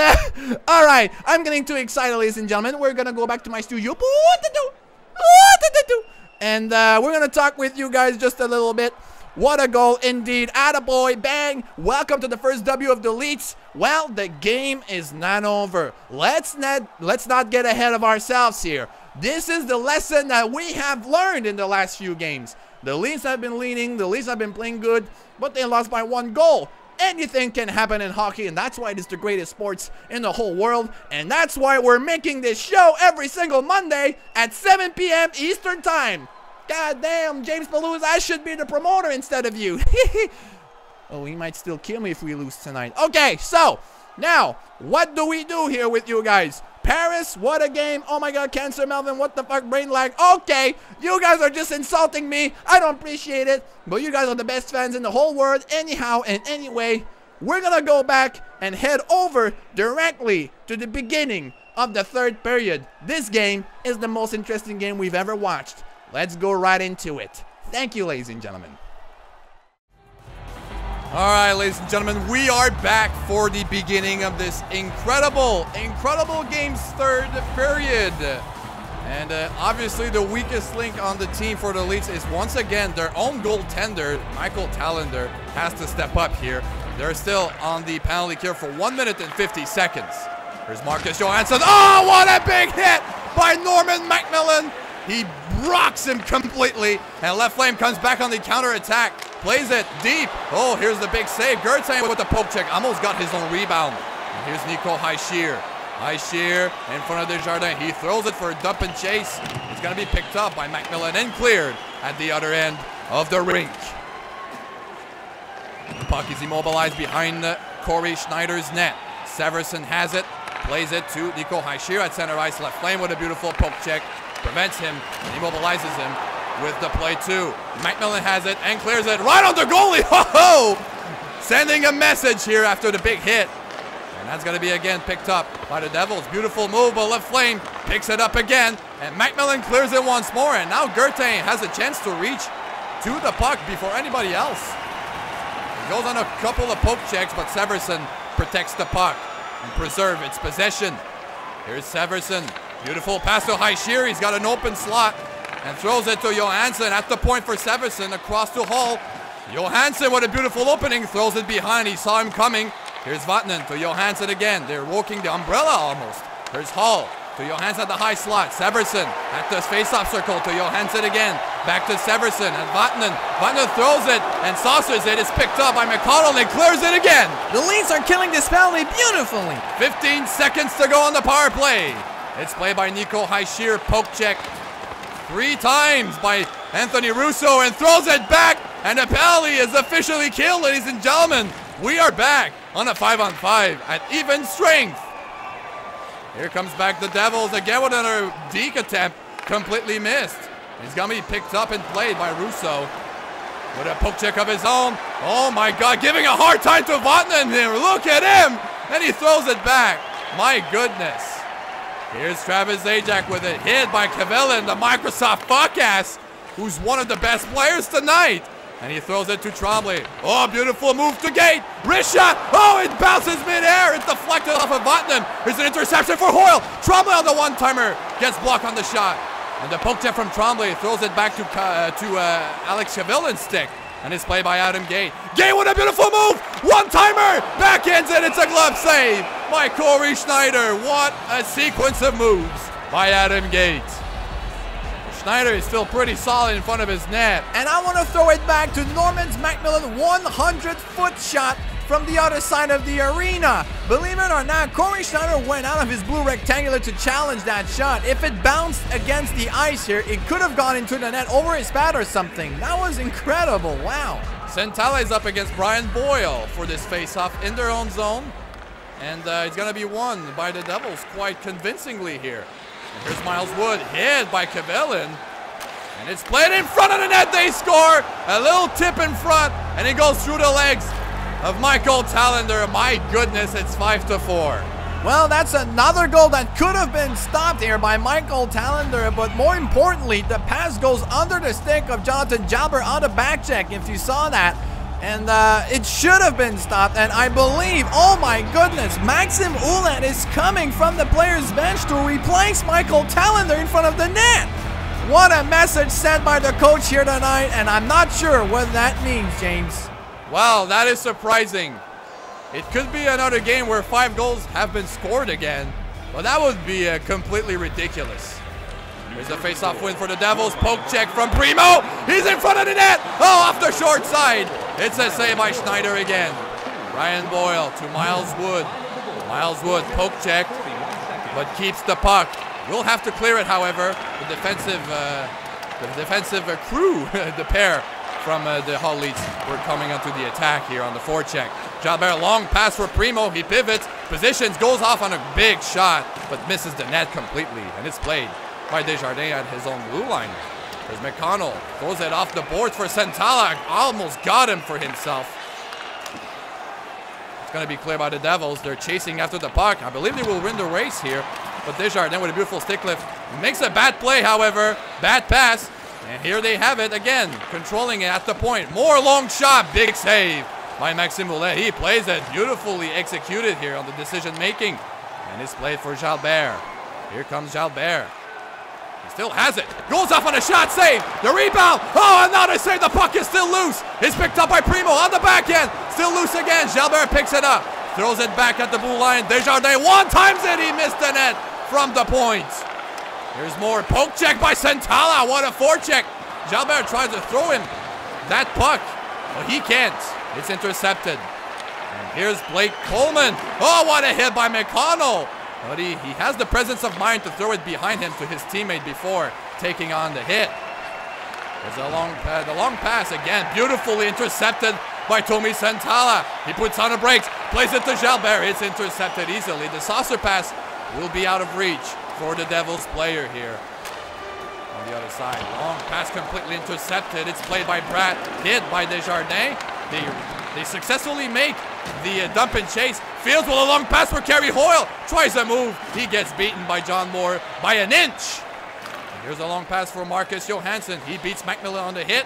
S2: all right, I'm getting too excited, ladies and gentlemen. We're gonna go back to my studio. And we're gonna talk with you guys just a little bit. What a goal indeed. Attaboy, bang. Welcome to the first W of the Leets. Well, the game is not over. Let's not get ahead of ourselves here. This is the lesson that we have learned in the last few games. The Leets have been leading, the Leets have been playing good, but they lost by 1 goal. Anything can happen in hockey, and that's why it is the greatest sports in the whole world. And that's why we're making this show every single Monday at 7 p.m. Eastern Time. God damn, James Palouse, I should be the promoter instead of you. Oh, he might still kill me if we lose tonight. Okay, so, now, what do we do here with you guys? Paris, what a game. Oh my god, Cancer Melvin, what the fuck, brain lag. Okay, you guys are just insulting me. I don't appreciate it, but you guys are the best fans in the whole world. Anyhow and anyway, we're gonna go back and head over directly to the beginning of the 3rd period. This game is the most interesting game we've ever watched. Let's go right into it. Thank you, ladies and gentlemen.
S1: All right, ladies and gentlemen, we are back for the beginning of this incredible game's 3rd period. And obviously the weakest link on the team for the Leets is once again their own goaltender, Michael Tallender, has to step up here. They're still on the penalty kill for 1 minute and 50 seconds. Here's Marcus Johansson. Oh, what a big hit by Norman McMillan. He rocks him completely, and Left Flame comes back on the counter-attack. Plays it deep. Oh, here's the big save. Gertain with the poke check. Almost got his own rebound. And here's Nico Hischier. Hischier in front of Desjardins. He throws it for a dump and chase. It's going to be picked up by McMillan and cleared at the other end of the rink. The puck is immobilized behind Corey Schneider's net. Severson has it. Plays it to Nico Hischier at center ice. Left Flame with a beautiful poke check. Prevents him and immobilizes him with the play too. McMillan has it and clears it right on the goalie. Ho-ho! Sending a message here after the big hit. And that's going to be again picked up by the Devils. Beautiful move, but Left Flame picks it up again. And McMillan clears it once more. And now Gertain has a chance to reach to the puck before anybody else. He goes on a couple of poke checks, but Severson protects the puck and preserves its possession. Here's Severson. Beautiful pass to Hischier. He's got an open slot and throws it to Johansson at the point for Severson across to Hull. Johansson with a beautiful opening, throws it behind. He saw him coming. Here's Vatanen to Johansson again. They're working the umbrella almost. Here's Hull to Johansson at the high slot. Severson at the face-off circle to Johansson again. Back to Severson and Vatanen. Vatanen throws it and saucers it. It's picked up by McConnell and clears it again.
S2: The Leets are killing this penalty beautifully.
S1: 15 seconds to go on the power play. It's played by Nico Hischier, poke check 3 times by Anthony Russo and throws it back, and the penalty is officially killed, ladies and gentlemen. We are back on a 5-on-5 at even strength. Here comes back the Devils again with another deke attempt, completely missed. He's gonna be picked up and played by Russo with a poke check of his own. Oh my God, giving a hard time to Vatanen here. Look at him, and he throws it back. My goodness. Here's Travis Zajac with it, hit by Kavellin, the Microsoft fuck-ass, who's one of the best players tonight. And he throws it to Trombley. Oh, beautiful move to Gate. Wrist shot. Oh, it bounces midair. It's deflected off of Vatanen. Here's an interception for Hoyle. Trombley on the one-timer. Gets blocked on the shot. And the poke check from Trombley throws it back to Alex Kavellin's stick. And it's played by Adam Gate. Gate with a beautiful move. One-timer. Backhands it. It's a glove save by Corey Schneider. What a sequence of moves by Adam Gate. Schneider is still pretty solid in front of his net.
S2: And I want to throw it back to Norman's McMillan 100-foot shot from the other side of the arena. Believe it or not, Corey Schneider went out of his blue rectangular to challenge that shot. If it bounced against the ice here, it could have gone into the net over his pad or something. That was incredible. Wow.
S1: Centala is up against Brian Boyle for this face-off in their own zone. And it's going to be won by the Devils quite convincingly here. And here's Miles Wood, hit by Kevellin. And it's played in front of the net. They score. A little tip in front. And it goes through the legs of Michael Tallender. My goodness, it's 5-4.
S2: Well, that's another goal that could have been stopped here by Michael Tallender, but more importantly, the pass goes under the stick of Jonathan Jalbert on the back check, if you saw that. And it should have been stopped, and I believe, oh my goodness, Maxim Ouellet is coming from the player's bench to replace Michael Tallender in front of the net. What a message sent by the coach here tonight, and I'm not sure what that means, James.
S1: Wow, that is surprising. It could be another game where 5 goals have been scored again, but that would be completely ridiculous. Here's a face-off win for the Devils. Poke check from Primo. He's in front of the net. Oh, off the short side. It's a save by Schneider again. Brian Boyle to Miles Wood. Miles Wood poke check, but keeps the puck. We'll have to clear it, however. The defensive crew, the pair from the Hull Leets, were coming onto the attack here on the forecheck. Jalbert, long pass for Primo. He pivots, positions, goes off on a big shot, but misses the net completely. And it's played by Desjardins at his own blue line. There's McConnell, throws it off the boards for Centala. Almost got him for himself. It's going to be cleared by the Devils. They're chasing after the puck. I believe they will win the race here. But Desjardins with a beautiful stick lift makes a bad play, however. Bad pass. And here they have it again, controlling it at the point. More long shot, big save by Maxime Ouellet. He plays it beautifully executed here on the decision making. And it's played for Jalbert. Here comes Jalbert. He still has it. Goes off on a shot, save. The rebound. Oh, another save. The puck is still loose. It's picked up by Primo on the back end. Still loose again. Jalbert picks it up. Throws it back at the blue line. Desjardins one-times it. He missed the net from the point. Here's more. Poke check by Centala. What a forecheck. Jalbert tries to throw him that puck, but he can't. It's intercepted. And here's Blake Coleman. Oh, what a hit by McConnell. But he has the presence of mind to throw it behind him to his teammate before taking on the hit. There's a the long pass again. Beautifully intercepted by Tommy Centala. He puts on the brakes. Plays it to Jalbert. It's intercepted easily. The saucer pass will be out of reach for the Devils player here. On the other side, long pass completely intercepted. It's played by Pratt, hit by Desjardins. They successfully make the dump and chase. Fields with a long pass for Kerry Hoyle. Tries a move. He gets beaten by John Moore by an inch. And here's a long pass for Marcus Johansson. He beats Macmillan on the hit.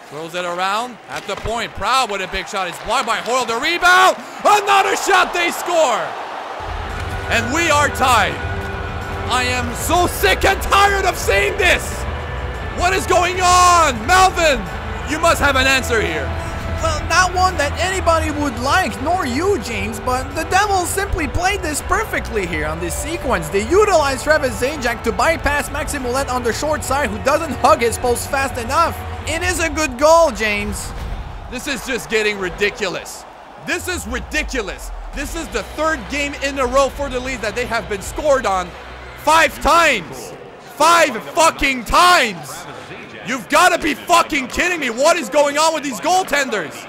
S1: Throws it around at the point. Proud with a big shot. It's blocked by Hoyle. The rebound. Another shot. They score. And we are tied. I am so sick and tired of seeing this. What is going on? Melvin, you must have an answer here.
S2: Well, not one that anybody would like, nor you, James, but the Devils simply played this perfectly here on this sequence. They utilized Travis Zajac to bypass Maxime Ouellet on the short side, who doesn't hug his post fast enough. It is a good goal, James.
S1: This is just getting ridiculous. This is ridiculous. This is the 3rd game in a row for the Leeds that they have been scored on 5 times. 5 fucking times. You've got to be fucking kidding me. What is going on with these goaltenders?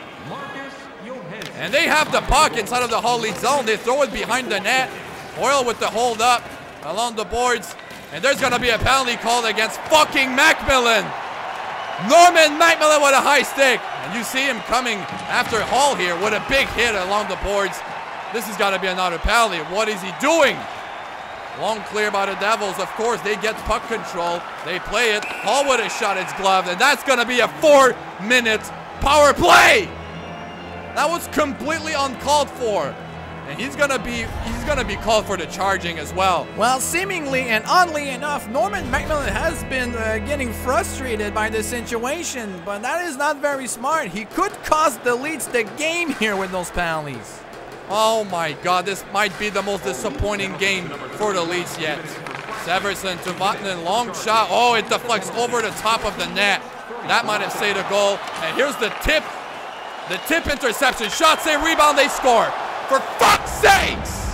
S1: And they have the puck inside of the Hull Leets zone. They throw it behind the net. Hoyle with the hold up along the boards. And there's going to be a penalty called against fucking Macmillan. Norman Macmillan with a high stick. And you see him coming after Hull here with a big hit along the boards. This has got to be another penalty. What is he doing? Long clear by the Devils. Of course, they get puck control. They play it. Hull with a shot. It's gloved. And that's going to be a 4-minute power play. That was completely uncalled for. And he's gonna be called for the charging as well.
S2: Well, seemingly and oddly enough, Norman Macmillan has been getting frustrated by the situation, but that is not very smart. He could cost the Leeds the game here with those penalties.
S1: Oh my God, this might be the most disappointing game for the Leeds yet. Severson to Vatanen, long shot. Oh, it deflects over the top of the net. That might have saved a goal. And here's the tip The tip interception. Shot save, rebound, they score. For fuck's sakes!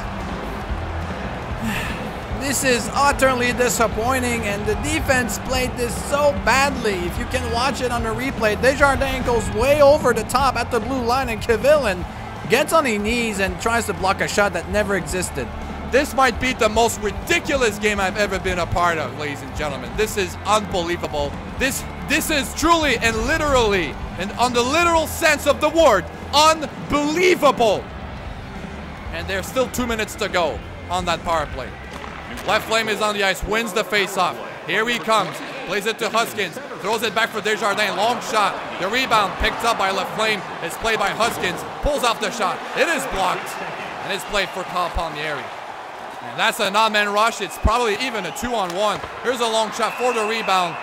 S2: This is utterly disappointing, and the defense played this so badly. If you can watch it on the replay, Desjardins goes way over the top at the blue line, and Kevillin gets on his knees and tries to block a shot that never existed.
S1: This might be the most ridiculous game I've ever been a part of, ladies and gentlemen. This is unbelievable. This is truly and literally, and on the literal sense of the word, unbelievable. And there's still 2 minutes to go on that power play. Left Flame is on the ice, wins the face-off. Here he comes, plays it to Huskins, throws it back for Desjardins, long shot. The rebound picked up by Left Flame, it's played by Huskins, pulls off the shot. It is blocked, and it's played for Kyle Palmieri. And that's a non-man rush, it's probably even a 2-on-1. Here's a long shot for the rebound,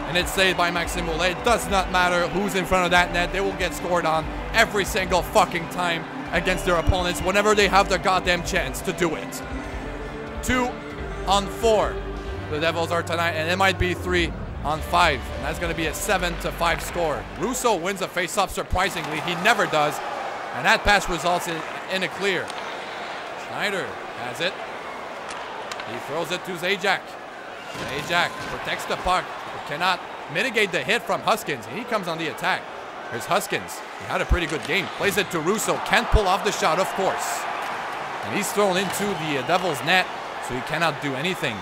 S1: and it's saved by Maxime Ouellet. It does not matter who's in front of that net, they will get scored on every single fucking time against their opponents whenever they have the goddamn chance to do it. 2-on-4 the Devils are tonight, and it might be 3-on-5, and that's going to be a 7-5 score. Russo wins a face-off surprisingly. He never does, and that pass results in a clear. Schneider has it. He throws it to Zajac. Zajac protects the puck, but cannot mitigate the hit from Huskins, and he comes on the attack. Here's Huskins. He had a pretty good game. Plays it to Russo. Can't pull off the shot, of course. And he's thrown into the Devils' net, so he cannot do anything.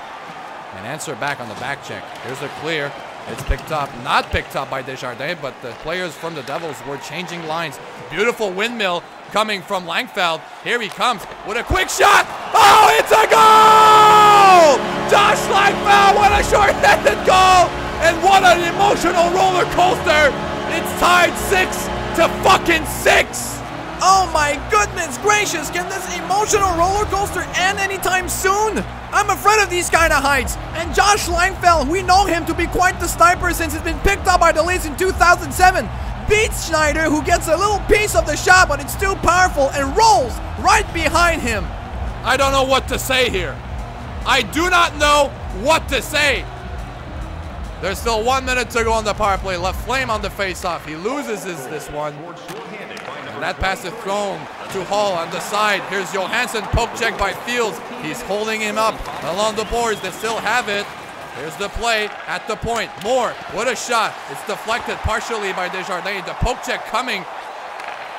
S1: And answer back on the back check. Here's a clear. It's picked up. Not picked up by Desjardins, but the players from the Devils were changing lines. Beautiful windmill coming from Langfeld. Here he comes with a quick shot. Oh, it's a goal! Josh Langfeld, what a short-handed goal! And what an emotional roller coaster! It's tied 6-6!
S2: Oh my goodness gracious, can this emotional roller coaster end anytime soon? I'm afraid of these kind of heights. And Josh Langfeld, we know him to be quite the sniper since he's been picked up by the Leets in 2007. Beats Schneider, who gets a little piece of the shot, but it's too powerful, and rolls right behind him.
S1: I don't know what to say here. I do not know what to say. There's still 1 minute to go on the power play. Left Flame on the face-off. He loses this one. And that pass is thrown to Hull on the side. Here's Johansson, poke check by Fields. He's holding him up along the boards. They still have it. Here's the play at the point. Moore, what a shot. It's deflected partially by Desjardins. The poke check coming.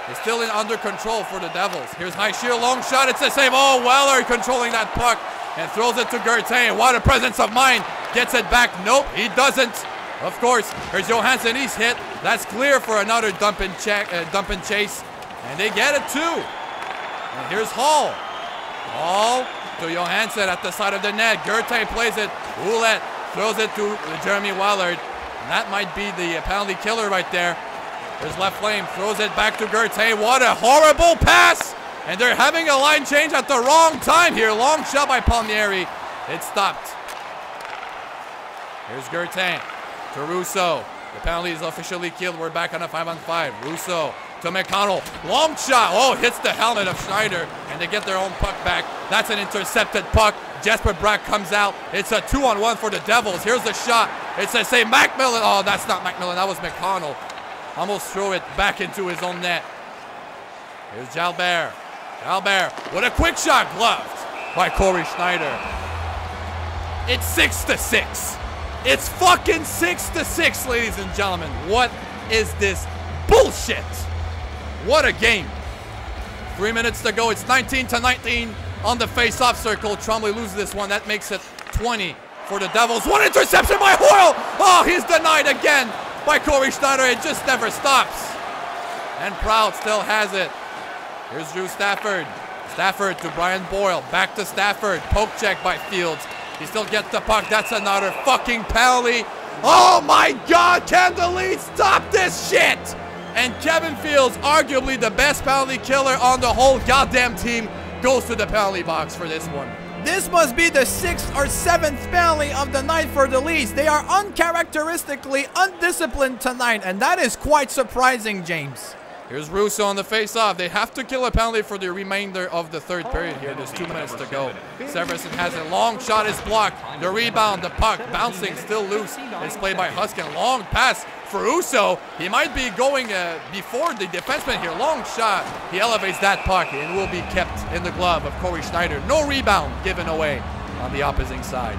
S1: It's still under control for the Devils. Here's high sheer, long shot. It's a save. Oh, Weller controlling that puck and throws it to Gertain. What a presence of mind. Gets it back. Nope, he doesn't. Of course, here's Johansson. He's hit. That's clear for another dump and chase. And they get it too. And here's Hull. Hull to Johansson at the side of the net. Gertain plays it. Ouellet throws it to Jeremy Wallard. And that might be the penalty killer right there. There's Left Flame. Throws it back to Gertain. What a horrible pass. And they're having a line change at the wrong time here. Long shot by Palmieri. It stopped. Here's Gertain to Russo. The penalty is officially killed. We're back on a 5-on-5. Russo to McConnell. Long shot. Oh, hits the helmet of Schneider. And they get their own puck back. That's an intercepted puck. Jesper Brack comes out. It's a 2-on-1 for the Devils. Here's the shot. It's a save. Macmillan. Oh, that's not Macmillan. That was McConnell. Almost threw it back into his own net. Here's Jalbert. Jalbert with a quick shot, gloved by Corey Schneider. It's 6-6. It's fucking 6-6, ladies and gentlemen. What is this bullshit? What a game. 3 minutes to go. It's 19-19 on the face-off circle. Trombley loses this one. That makes it 20 for the Devils. One interception by Hoyle. Oh, he's denied again by Corey Schneider. It just never stops. And Proud still has it. Here's Drew Stafford. Stafford to Brian Boyle. Back to Stafford. Poke check by Fields. He still gets the puck. That's another fucking penalty. Oh my God, can the Leeds stop this shit? And Kevin Fields, arguably the best penalty killer on the whole goddamn team, goes to the penalty box for this one.
S2: This must be the 6th or 7th penalty of the night for the Leeds. They are uncharacteristically undisciplined tonight, and that is quite surprising, James.
S1: Here's Russo on the face-off. They have to kill a penalty for the remainder of the third period here. There's 2 minutes to go. Severson has a long shot is blocked. The rebound, the puck bouncing, still loose. It's played by Huskin. Long pass for Russo. He might be going before the defenseman here. Long shot. He elevates that puck and will be kept in the glove of Corey Schneider. No rebound given away on the opposing side.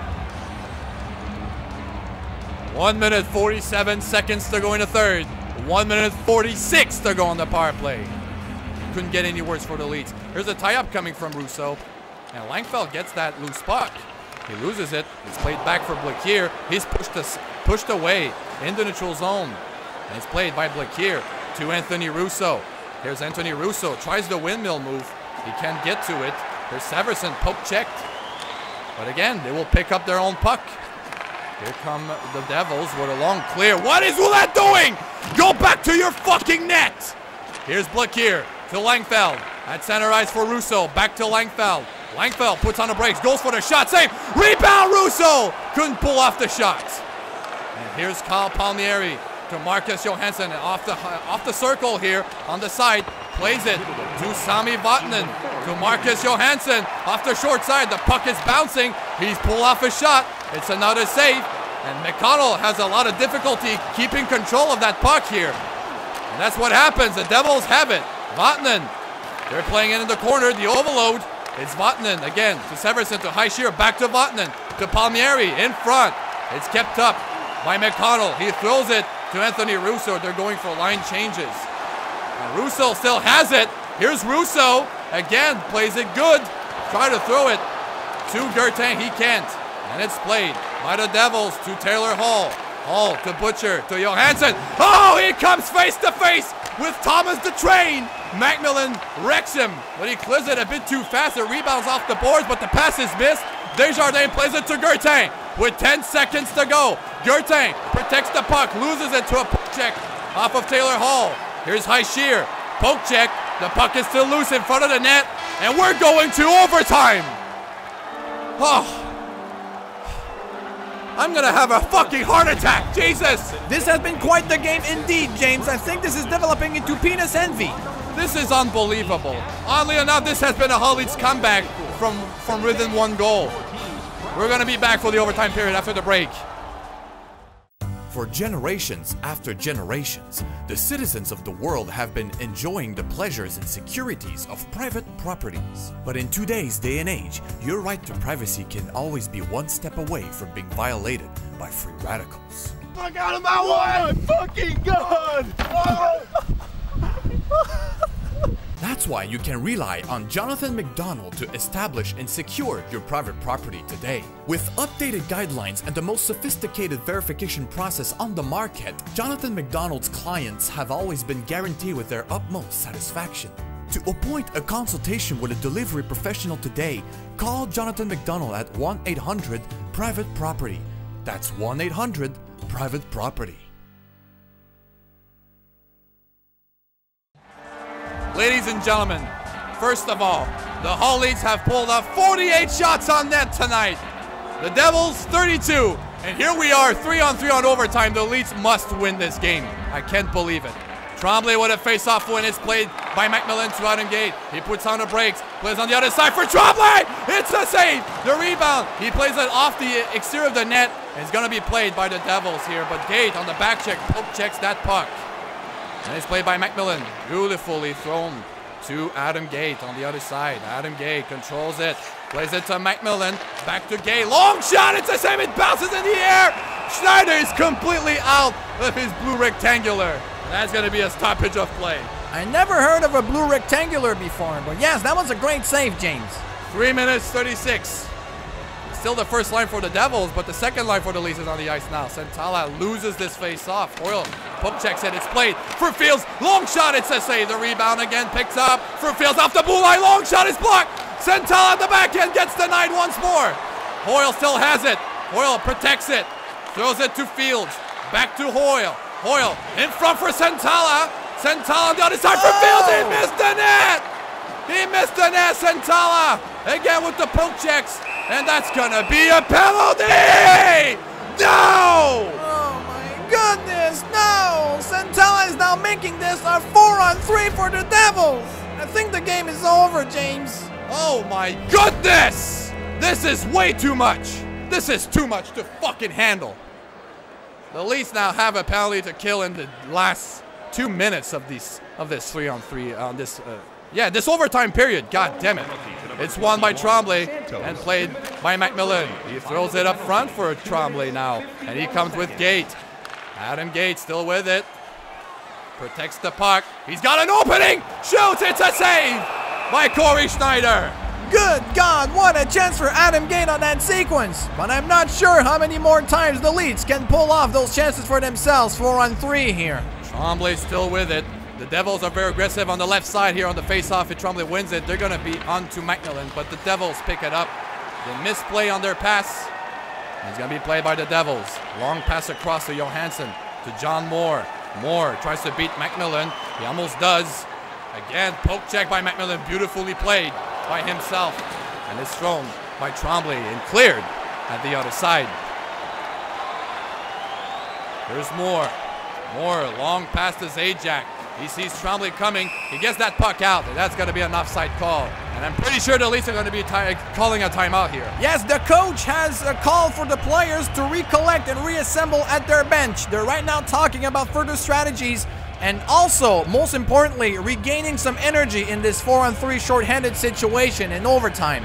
S1: 1 minute 47 seconds to go in the third. 1 minute 46 to go on the power play. Couldn't get any worse for the Leets. Here's a tie-up coming from Russo. And Langfeld gets that loose puck. He loses it. It's played back for Blaquier. He's pushed away in the neutral zone. And it's played by Blaquier to Anthony Russo. Here's Anthony Russo. Tries the windmill move. He can't get to it. Here's Severson. Poke checked. But again, they will pick up their own puck. Here come the Devils with a long clear. What is Ouellette doing? Go back to your fucking net. Here's Blaquier to Langfeld. At center ice for Russo. Back to Langfeld. Langfeld puts on the brakes. Goes for the shot. Save. Rebound Russo. Couldn't pull off the shot. And here's Kyle Palmieri to Marcus Johansson. Off the circle here on the side. Plays it to Sami Vatanen. To Marcus Johansson. Off the short side. The puck is bouncing. He's pulled off a shot. It's another save, and McConnell has a lot of difficulty keeping control of that puck here. And that's what happens. The Devils have it. Vatanen, they're playing it in the corner. The overload. It's Vatanen again to Severson to Highshear. Back to Vatanen to Palmieri in front. It's kept up by McConnell. He throws it to Anthony Russo. They're going for line changes. And Russo still has it. Here's Russo again. Plays it good. Try to throw it to Gertain. He can't. And it's played by the Devils to Taylor Hall. Hall to Butcher to Johansson. Oh, he comes face to face with Thomas the Train. Macmillan wrecks him, but he clears it a bit too fast. It rebounds off the boards, but the pass is missed. Desjardins plays it to Gertain with 10 seconds to go. Gertain protects the puck, loses it to a poke check off of Taylor Hall. Here's Highshear. Poke check. The puck is still loose in front of the net, and we're going to overtime. Oh. I'm gonna have a fucking heart attack, Jesus!
S2: This has been quite the game indeed, James. I think this is developing into penis envy.
S1: This is unbelievable. Oddly enough, this has been a Hull Leets comeback from within one goal. We're gonna be back for the overtime period after the break.
S4: For generations after generations, the citizens of the world have been enjoying the pleasures and securities of private properties. But in today's day and age, your right to privacy can always be one step away from being violated by free radicals.
S3: Fuck out of my way! Oh my fucking god! Oh.
S4: That's why you can rely on Jonathan McDonald to establish and secure your private property today. With updated guidelines and the most sophisticated verification process on the market, Jonathan McDonald's clients have always been guaranteed with their utmost satisfaction. To appoint a consultation with a delivery professional today, call Jonathan McDonald at 1-800-PRIVATE-PROPERTY. That's 1-800-PRIVATE-PROPERTY.
S1: Ladies and gentlemen, first of all, the Hull Leets have pulled off 48 shots on net tonight. The Devils, 32. And here we are, 3-on-3 on overtime. The Leets must win this game. I can't believe it. Tremblay with a face-off win. It's played by Macmillan to Adam Gate. He puts on the brakes, plays on the other side for Tremblay. It's a save. The rebound. He plays it off the exterior of the net. It's going to be played by the Devils here. But Gate on the back check, poke checks that puck. And it's played by Macmillan. Beautifully thrown to Adam Gate on the other side. Adam Gate controls it. Plays it to Macmillan. Back to Gate. Long shot. It's the same. It bounces in the air. Schneider is completely out of his blue rectangular. And that's going to be a stoppage of play.
S2: I never heard of a blue rectangular before, but yes, that was a great save, James.
S1: 3 minutes 36. Still the first line for the Devils, but the second line for the Leets is on the ice now. Santala loses this face-off. Hoyle poke checks it. It's played for Fields. Long shot. It's a save. The rebound again picks up for Fields off the blue line. Long shot is blocked. Santala at the back end gets denied once more. Hoyle still has it. Hoyle protects it. Throws it to Fields. Back to Hoyle. Hoyle in front for Santala. Santala on the other side for Fields. He missed the net. He missed the net. Santala again with the poke checks. And that's gonna be a penalty! No!
S2: Oh my goodness, no! Centella is now making this a 4-on-3 for the Devils. I think the game is over, James.
S1: Oh my goodness! This is way too much. This is too much to fucking handle. The Leets now have a penalty to kill in the last 2 minutes of this 3-on-3 this overtime period. God damn it. It's won by Tremblay and played by McMillan. He throws it up front for Tremblay now, and he comes with Gate. Adam Gate still with it. Protects the puck. He's got an opening. Shoots. It's a save by Corey Schneider.
S2: Good God, what a chance for Adam Gate on that sequence. But I'm not sure how many more times the Leets can pull off those chances for themselves. 4-on-3 here.
S1: Tremblay still with it. The Devils are very aggressive on the left side here on the face-off. If Tremblay wins it, they're going to be on to McMillan, but the Devils pick it up. They misplay on their pass. It's going to be played by the Devils. Long pass across to Johansson, to John Moore. Moore tries to beat McMillan. He almost does. Again, poke check by McMillan. Beautifully played by himself. And it's thrown by Tremblay and cleared at the other side. There's Moore. Moore, long pass to Zajac. He sees Tremblay coming. He gets that puck out, and that's going to be an offside call. And I'm pretty sure the Leafs are going to be calling a timeout here.
S2: Yes, the coach has a call for the players to recollect and reassemble at their bench. They're right now talking about further strategies and also, most importantly, regaining some energy in this 4-on-3 shorthanded situation in overtime.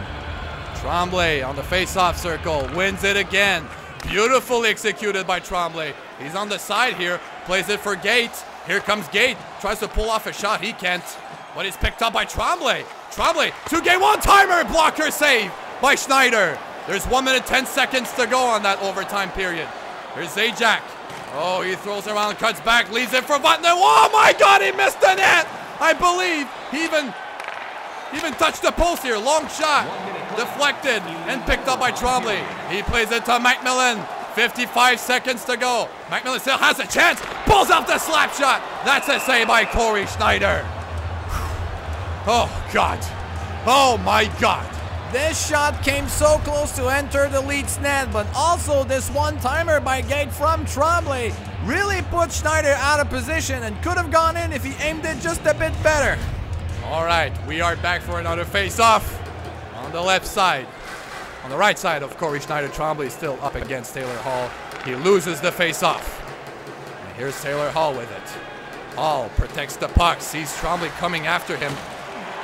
S1: Tremblay on the face-off circle, wins it again. Beautifully executed by Tremblay. He's on the side here, plays it for Gate. Here comes Gate, tries to pull off a shot, he can't. But he's picked up by Tremblay. Tremblay, 2-game one-timer, blocker save by Schneider. There's 1 minute 10 seconds to go on that overtime period. Here's Zajac. Oh, he throws around, cuts back, leaves it for Button. Oh my God, he missed the net! I believe he even touched the post here. Long shot, deflected and picked up by Tremblay. He plays it to McMillan. 55 seconds to go. McMillan still has a chance. Pulls up the slap shot. That's a save by Corey Schneider. Oh, God. Oh, my God.
S2: This shot came so close to enter the Leeds net, but also this one-timer by Gate from Tremblay really put Schneider out of position and could have gone in if he aimed it just a bit better.
S1: All right, we are back for another face-off on the left side. On the right side of Corey Schneider, Tremblay is still up against Taylor Hall. He loses the face-off. And here's Taylor Hall with it. Hall protects the puck, sees Tremblay coming after him,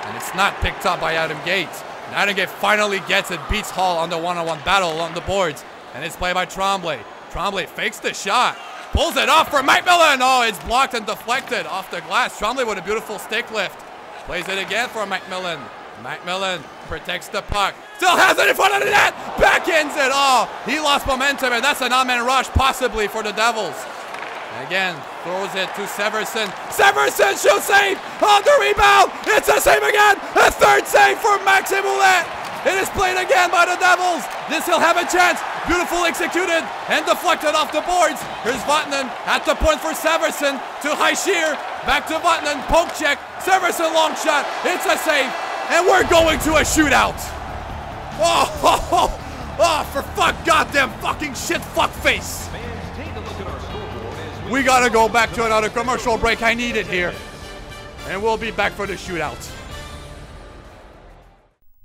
S1: and it's not picked up by Adam Gate. And Adam Gate finally gets it, beats Hall on the one-on-one battle along the boards, and it's played by Tremblay. Tremblay fakes the shot, pulls it off for McMillan. Oh, it's blocked and deflected off the glass. Tremblay with a beautiful stick lift. Plays it again for McMillan. McMillan protects the puck. Still has it in front of the net. Backhands it. Oh, he lost momentum, and that's an odd-man rush possibly for the Devils. Again, throws it to Severson. Severson shoots save on the rebound. It's a save again. A third save for Maxime Ouellet. It is played again by the Devils. This will have a chance. Beautiful executed and deflected off the boards. Here's Vatanen at the point for Severson to Highshear. Back to Vatanen. Poke check. Severson long shot. It's a save. And we're going to a shootout. Oh, for fuck, goddamn fucking shit, fuck face. We gotta go back to another commercial break. I need it here. And we'll be back for the shootout.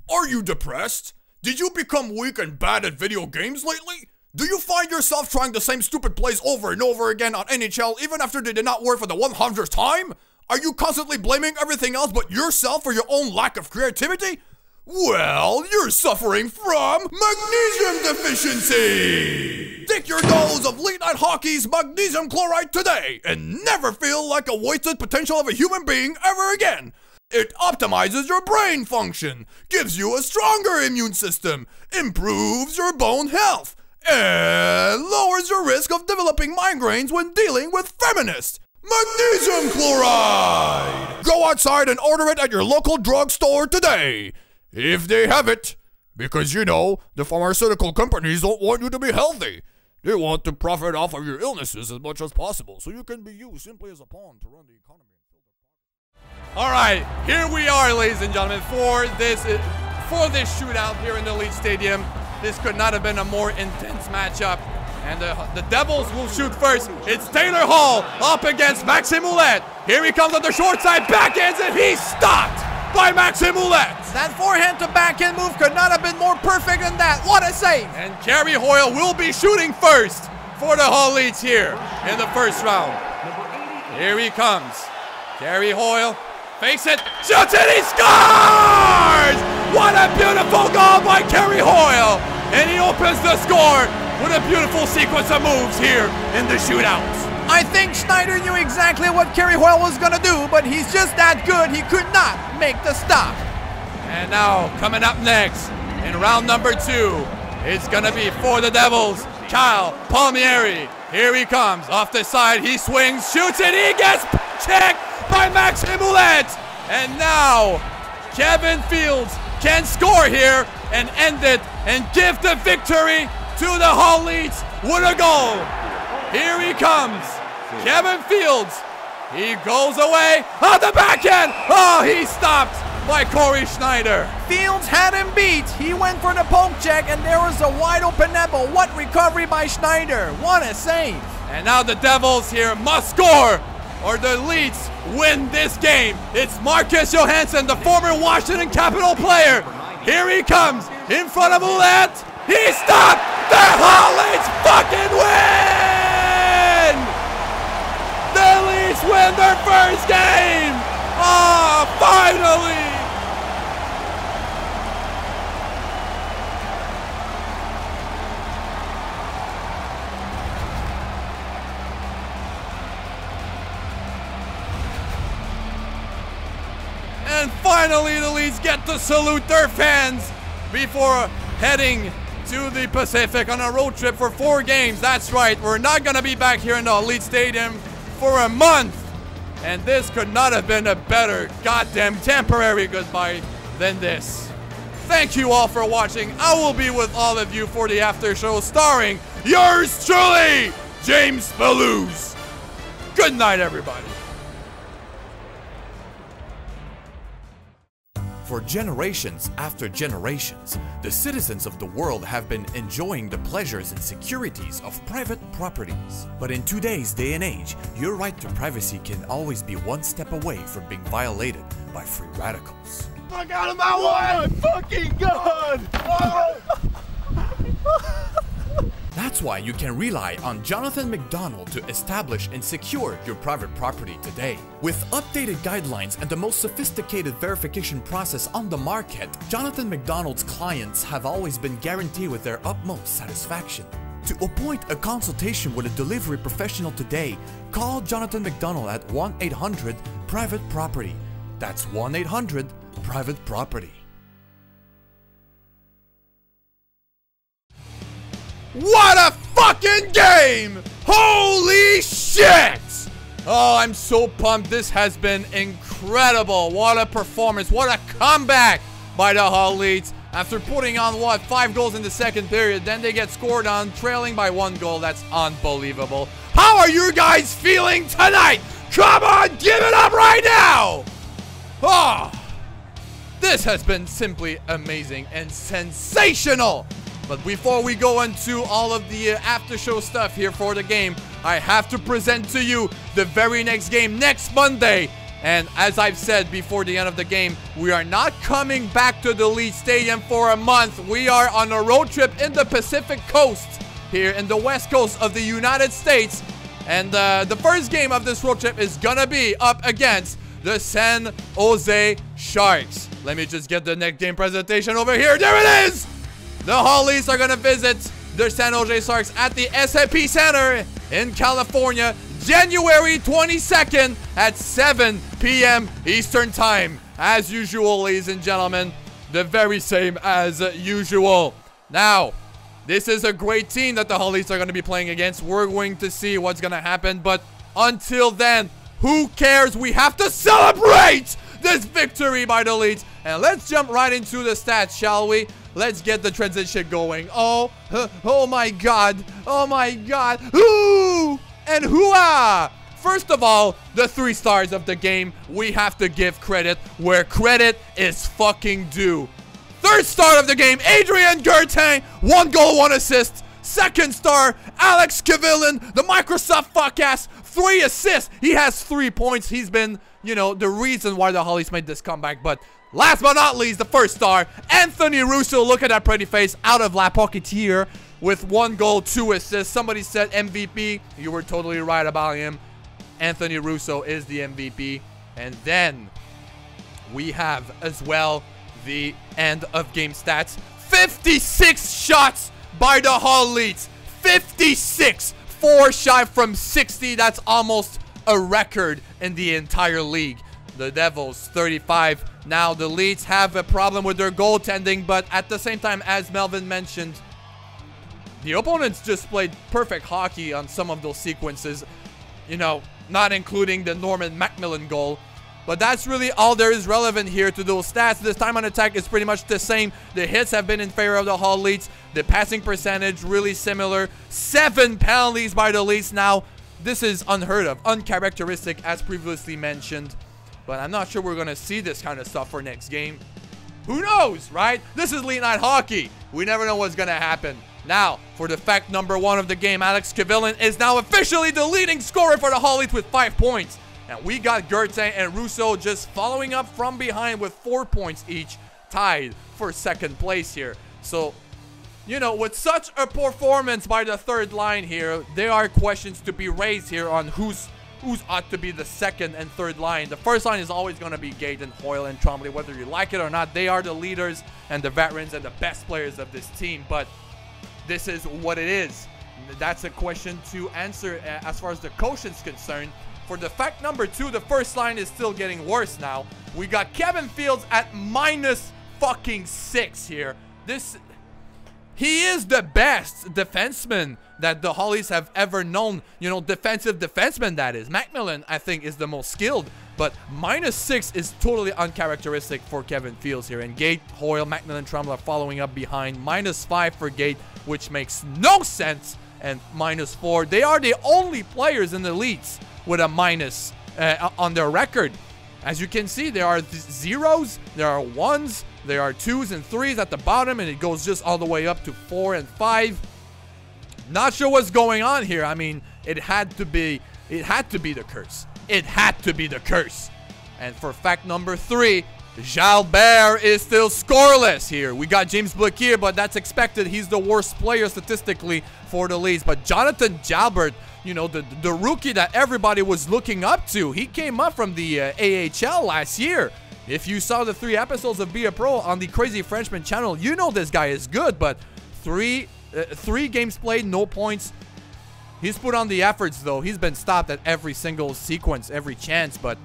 S4: Are you depressed? Did you become weak and bad at video games lately? Do you find yourself trying the same stupid plays over and over again on NHL even after they did not work for the 100th time? Are you constantly blaming everything else but yourself for your own lack of creativity? Well, you're suffering from magnesium deficiency! Take your dose of Leet Night Hockey's magnesium chloride today and never feel like a wasted potential of a human being ever again! It optimizes your brain function, gives you a stronger immune system, improves your bone health, and lowers your risk of developing migraines when dealing with feminists. Magnesium chloride! Go outside and order it at your local drugstore today. If they have it. Because, you know, the pharmaceutical companies don't want you to be healthy. They want to profit off of your illnesses as much as possible, so you can be used simply as a pawn to run the economy.
S1: All right, here we are, ladies and gentlemen, for this shootout here in the Leets Stadium. This could not have been a more intense matchup. And the Devils will shoot first. It's Taylor Hall up against Maxime Ouellette. Here he comes on the short side, backhands it. He's stopped by Maxime Ouellette.
S2: That forehand to backhand move could not have been more perfect than that. What a save.
S1: And Kerry Hoyle will be shooting first for the Hull Leets here in the first round. Here he comes. Kerry Hoyle fakes it, shoots it, he scores! What a beautiful goal by Kerry Hoyle. And he opens the score with a beautiful sequence of moves here in the shootout.
S2: I think Schneider knew exactly what Kerry Hoyle was gonna do, but he's just that good, he could not make the stop.
S1: And now, coming up next, in round number 2, it's gonna be for the Devils, Kyle Palmieri. Here he comes, off the side, he swings, shoots it, he gets checked by Maxime Ouellette. And now, Kevin Fields can score here and end it and give the victory to the Hull Leets with a goal. Here he comes, Kevin Fields. He goes away on the backhand. Oh, he's stopped by Corey Schneider.
S2: Fields had him beat. He went for the poke check and there was a wide open net, but what recovery by Schneider. What a save.
S1: And now the Devils here must score or the Leets win this game. It's Marcus Johansson, the former Washington Capitol player. Here he comes in front of Ouellette. He stopped. The Hull Leets fucking win! The Leets win their first game! Oh, finally! And finally, the Leets get to salute their fans before heading to the Pacific on a road trip for 4 games. That's right, we're not gonna be back here in the Leets Stadium for a month. And this could not have been a better goddamn temporary goodbye than this. Thank you all for watching. I will be with all of you for the after show starring yours truly, James Belouz. Good night, everybody.
S4: For generations after generations, the citizens of the world have been enjoying the pleasures and securities of private properties. But in today's day and age, your right to privacy can always be one step away from being violated by free radicals.
S3: Fuck out of my way! Oh my fucking god! Oh.
S4: That's why you can rely on Jonathan McDonald to establish and secure your private property today. With updated guidelines and the most sophisticated verification process on the market, Jonathan McDonald's clients have always been guaranteed with their utmost satisfaction. To appoint a consultation with a delivery professional today, call Jonathan McDonald at 1-800-PRIVATE-PROPERTY. That's 1-800-PRIVATE-PROPERTY.
S1: What a fucking game! Holy shit! Oh, I'm so pumped. This has been incredible. What a performance. What a comeback by the Hull Leets. After putting on, 5 goals in the second period, then they get scored on, trailing by 1 goal. That's unbelievable. How are you guys feeling tonight? Come on, give it up right now! Oh, this has been simply amazing and sensational. But before we go into all of the after show stuff here for the game, I have to present to you the very next game next Monday. And as I've said before the end of the game, we are not coming back to the Leets Stadium for a month. We are on a road trip in the Pacific Coast here in the west coast of the United States. And the first game of this road trip is gonna be up against the San Jose Sharks. Let me just get the next game presentation over here. There it is! The Hull Leets are going to visit the San Jose Sharks at the SAP Center in California, January 22nd at 7 p.m. Eastern Time. As usual, ladies and gentlemen, the very same as usual. Now, this is a great team that the Hull Leets are going to be playing against. We're going to see what's going to happen, but until then, who cares? We have to celebrate this victory by the Leets. And let's jump right into the stats, shall we? Let's get the transition going. Oh my god. Oh my god. Ooh! And hoo-ah! First of all, the 3 stars of the game, we have to give credit where credit is fucking due. 3rd star of the game, Adrian Gertain, 1 goal, 1 assist. Second star, Alex Kivillin, the Microsoft fuck-ass, 3 assists. He has 3 points. He's been, you know, the reason why the Hull Leets made this comeback. But last but not least, the first star, Anthony Russo. Look at that pretty face, out of La Pocketeer with 1 goal, 2 assists. Somebody said MVP. You were totally right about him. Anthony Russo is the MVP. And then we have as well the end of game stats. 56 shots by the Hull Leets. 56. 4 shy from 60. That's almost a record in the entire league. The Devils 35. Now the Leets have a problem with their goaltending, but at the same time, as Melvin mentioned, the opponents just played perfect hockey on some of those sequences, you know, not including the Norman Macmillan goal. But that's really all there is relevant here to those stats. This time on attack is pretty much the same. The hits have been in favor of the Hull Leets. The passing percentage really similar. 7 penalties by the Leets. Now, this is unheard of, uncharacteristic as previously mentioned. But I'm not sure we're going to see this kind of stuff for next game. Who knows, right? This is League Night Hockey. We never know what's going to happen. Now, for the fact number 1 of the game, Alex Kivillin is now officially the leading scorer for the Hull Leets with 5 points. And we got Gertain and Russo just following up from behind with 4 points each, tied for second place here. So, you know, with such a performance by the third line here, there are questions to be raised here on who's ought to be the second and third line. The first line is always going to be Gate and Hoyle and Trombley, whether you like it or not. They are the leaders and the veterans and the best players of this team, but this is what it is. That's a question to answer as far as the quotient's concerned. For the fact number 2, the first line is still getting worse now. We got Kevin Fields at -6 here. He is the best defenseman that the Hull Leets have ever known. You know, defensive defenseman, that is. Macmillan, I think, is the most skilled. But -6 is totally uncharacteristic for Kevin Fields here. And Gate, Hoyle, Macmillan, Trumbull are following up behind. -5 for Gate, which makes no sense. And -4. They are the only players in the Leets with a minus on their record. As you can see, there are zeros, there are 1s, there are 2s and 3s at the bottom, and it goes just all the way up to 4 and 5. Not sure what's going on here. I mean, it had to be the curse. It had to be the curse. And for fact number 3, Jalbert is still scoreless here. We got James Blick here, but that's expected. He's the worst player statistically for the Leeds. But Jonathan Jalbert, you know, the rookie that everybody was looking up to, he came up from the AHL last year. If you saw the 3 episodes of Be a Pro on the Crazy Frenchman channel, you know this guy is good. But three games played, no points. He's put on the efforts, though. He's been stopped at every single sequence, every chance. But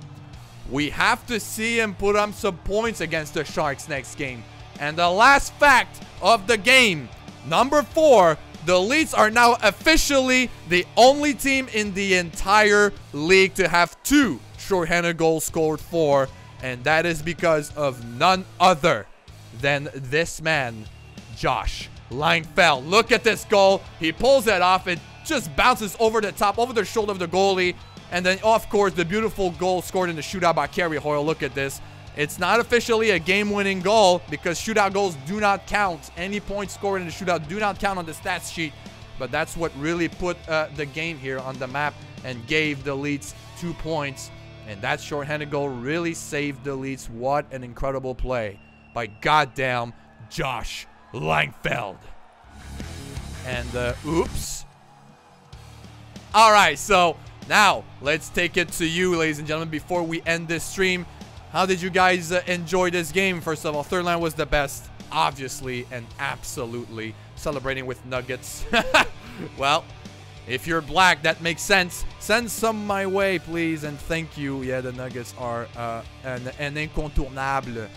S1: we have to see him put up some points against the Sharks next game. And the last fact of the game, number 4, the Leets are now officially the only team in the entire league to have 2 shorthanded goals scored for. And that is because of none other than this man, Josh Langfeld. Look at this goal. He pulls it off. It just bounces over the top, over the shoulder of the goalie. And then, of course, the beautiful goal scored in the shootout by Kerry Hoyle. Look at this. It's not officially a game-winning goal because shootout goals do not count. Any points scored in the shootout do not count on the stats sheet. But that's what really put the game here on the map and gave the Leets 2 points. And that shorthanded goal really saved the Leets. What an incredible play by goddamn Josh Langfeld. And, oops. All right, so now let's take it to you, ladies and gentlemen, before we end this stream. How did you guys enjoy this game? First of all, third line was the best, obviously, and absolutely. Celebrating with nuggets. Well, if you're black, that makes sense. Send some my way, please, and thank you. Yeah, the nuggets are an incontournable.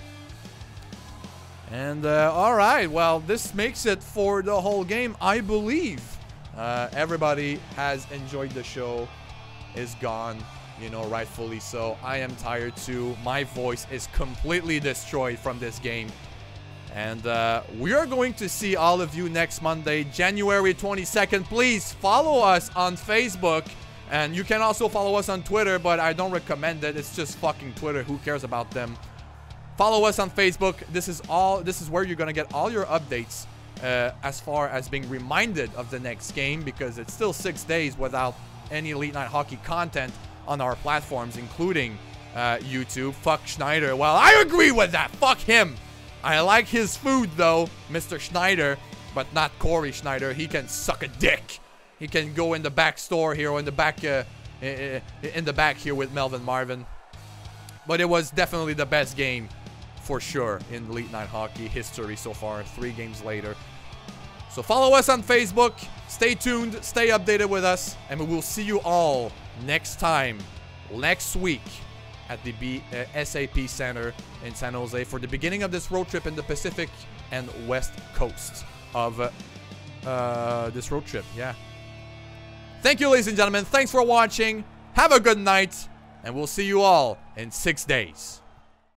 S1: And, all right, well, this makes it for the whole game, I believe. Everybody has enjoyed the show, is gone, you know, rightfully so. I am tired too. My voice is completely destroyed from this game. And we are going to see all of you next Monday, January 22nd. Please follow us on Facebook. And you can also follow us on Twitter, but I don't recommend it. It's just fucking Twitter. Who cares about them? Follow us on Facebook. This is where you're going to get all your updates as far as being reminded of the next game, because it's still 6 days without any Elite Night Hockey content on our platforms, including YouTube. Fuck Schneider. Well, I agree with that. Fuck him. I like his food, though, Mr. Schneider, but not Corey Schneider. He can suck a dick. He can go in the back store here, or in the back here with Melvin Marvin. But it was definitely the best game, for sure, in Elite Night Hockey history so far, 3 games later. So follow us on Facebook. Stay tuned. Stay updated with us. And we will see you all next time, next week, at the SAP Center in San Jose for the beginning of this road trip in the Pacific and West Coast of this road trip. Yeah. Thank you, ladies and gentlemen. Thanks for watching. Have a good night. And we'll see you all in 6 days.